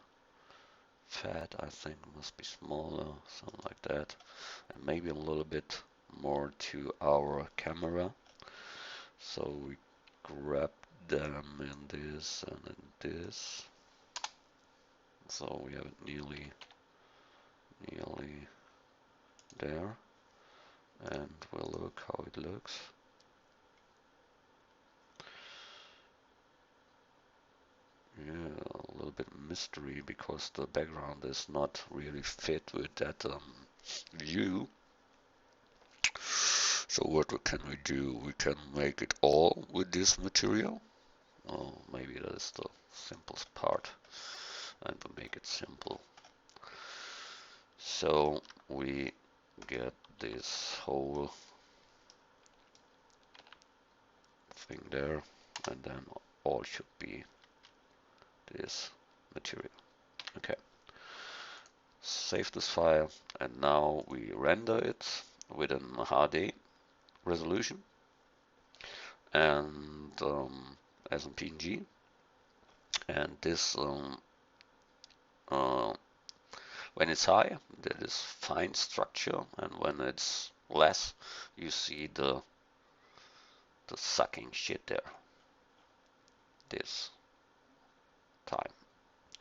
fat, I think, must be smaller, something like that, and maybe a little bit more to our camera. So we grab them in this and in this, so we have it nearly there, and we'll look how it looks. Yeah, a little bit mystery because the background is not really fit with that view. So what can we do? We can make it all with this material. Oh, maybe that is the simplest part, and we make it simple. So we get this whole thing there, and then all should be this material. Okay. Save this file, and now we render it with an HD resolution and as a PNG. And this, when it's high, that is fine structure, and when it's less, you see the sucking shit there. This time.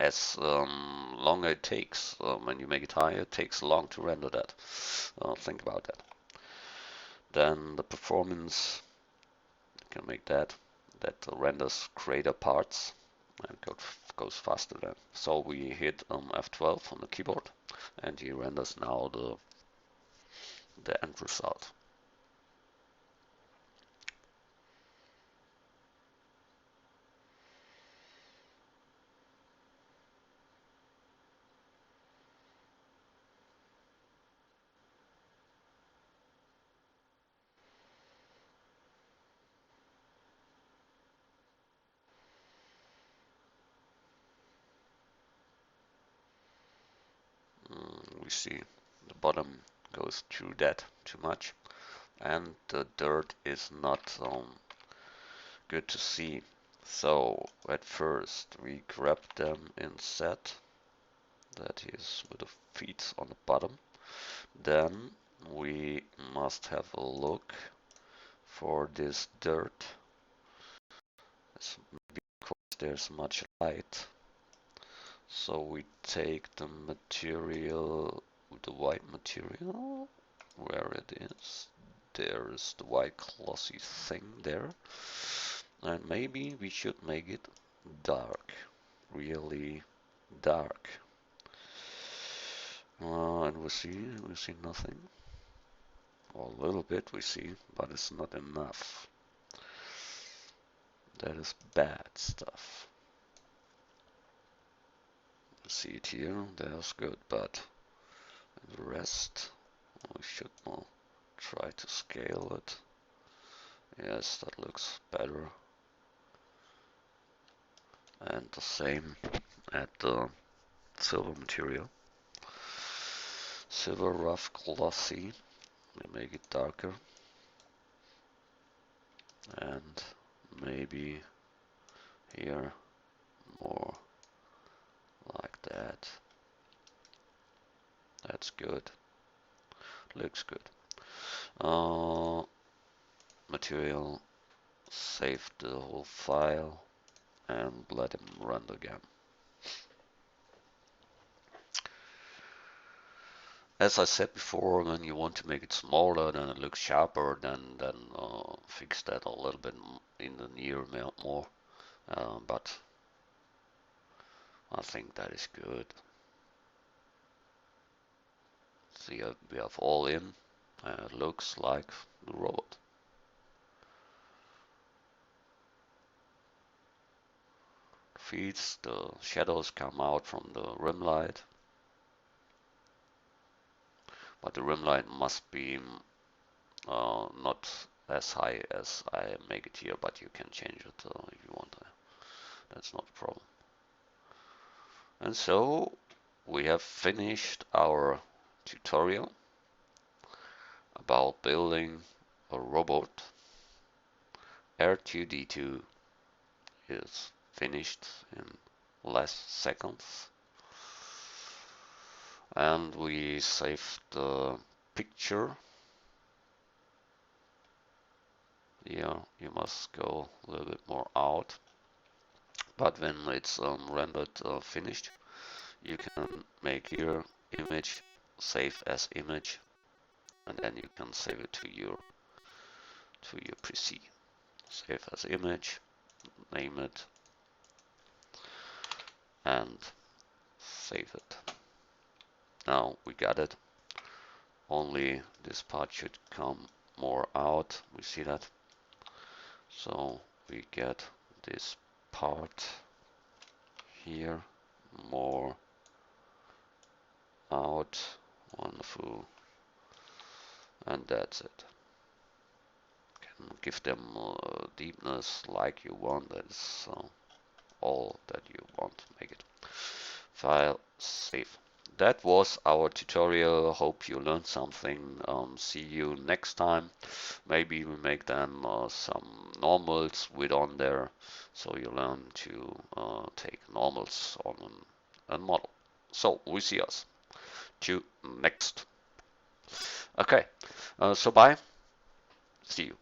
As longer it takes, when you make it higher, it takes long to render that. Think about that. Then the performance, you can make that renders greater parts and goes faster then. So we hit F12 on the keyboard, and he renders now the end result. We see the bottom goes through that too much, and the dirt is not good to see. So at first we grab them in set, that is with the feet on the bottom. Then we must have a look for this dirt, because there's much light. So we take the material, the white material, where it is. There is the white glossy thing there. And maybe we should make it dark, really dark. And we see nothing. Or a little bit we see, but it's not enough. That is bad stuff. You see it here, that's good, but the rest we should more try to scale it. Yes, that looks better. And the same at the silver material. Silver rough glossy. We make it darker. And maybe here more like that. That's good. Looks good. Material. Save the whole file and let him run again. As I said before, when you want to make it smaller, then it looks sharper, then fix that a little bit in the near more. But I think that is good. See, we have all in, and it looks like the robot. Feeds, the shadows come out from the rim light. But the rim light must be not as high as I make it here, but you can change it if you want. That's not a problem. And so we have finished our tutorial about building a robot. R2D2 is finished in less seconds, and we saved the picture. Yeah, you must go a little bit more out, but when it's rendered finished, you can make your image, save as image, and then you can save it to your PC. Save as image, name it, and save it. Now we got it. Only this part should come more out. We see that. So we get this part here more out. Wonderful. And that's it. Can give them deepness like you want. That's all that you want. Make it. File, save. That was our tutorial. Hope you learned something. See you next time. Maybe we make then some normals with on there, so you learn to take normals on a model. So we see us to next. Okay, so bye. See you.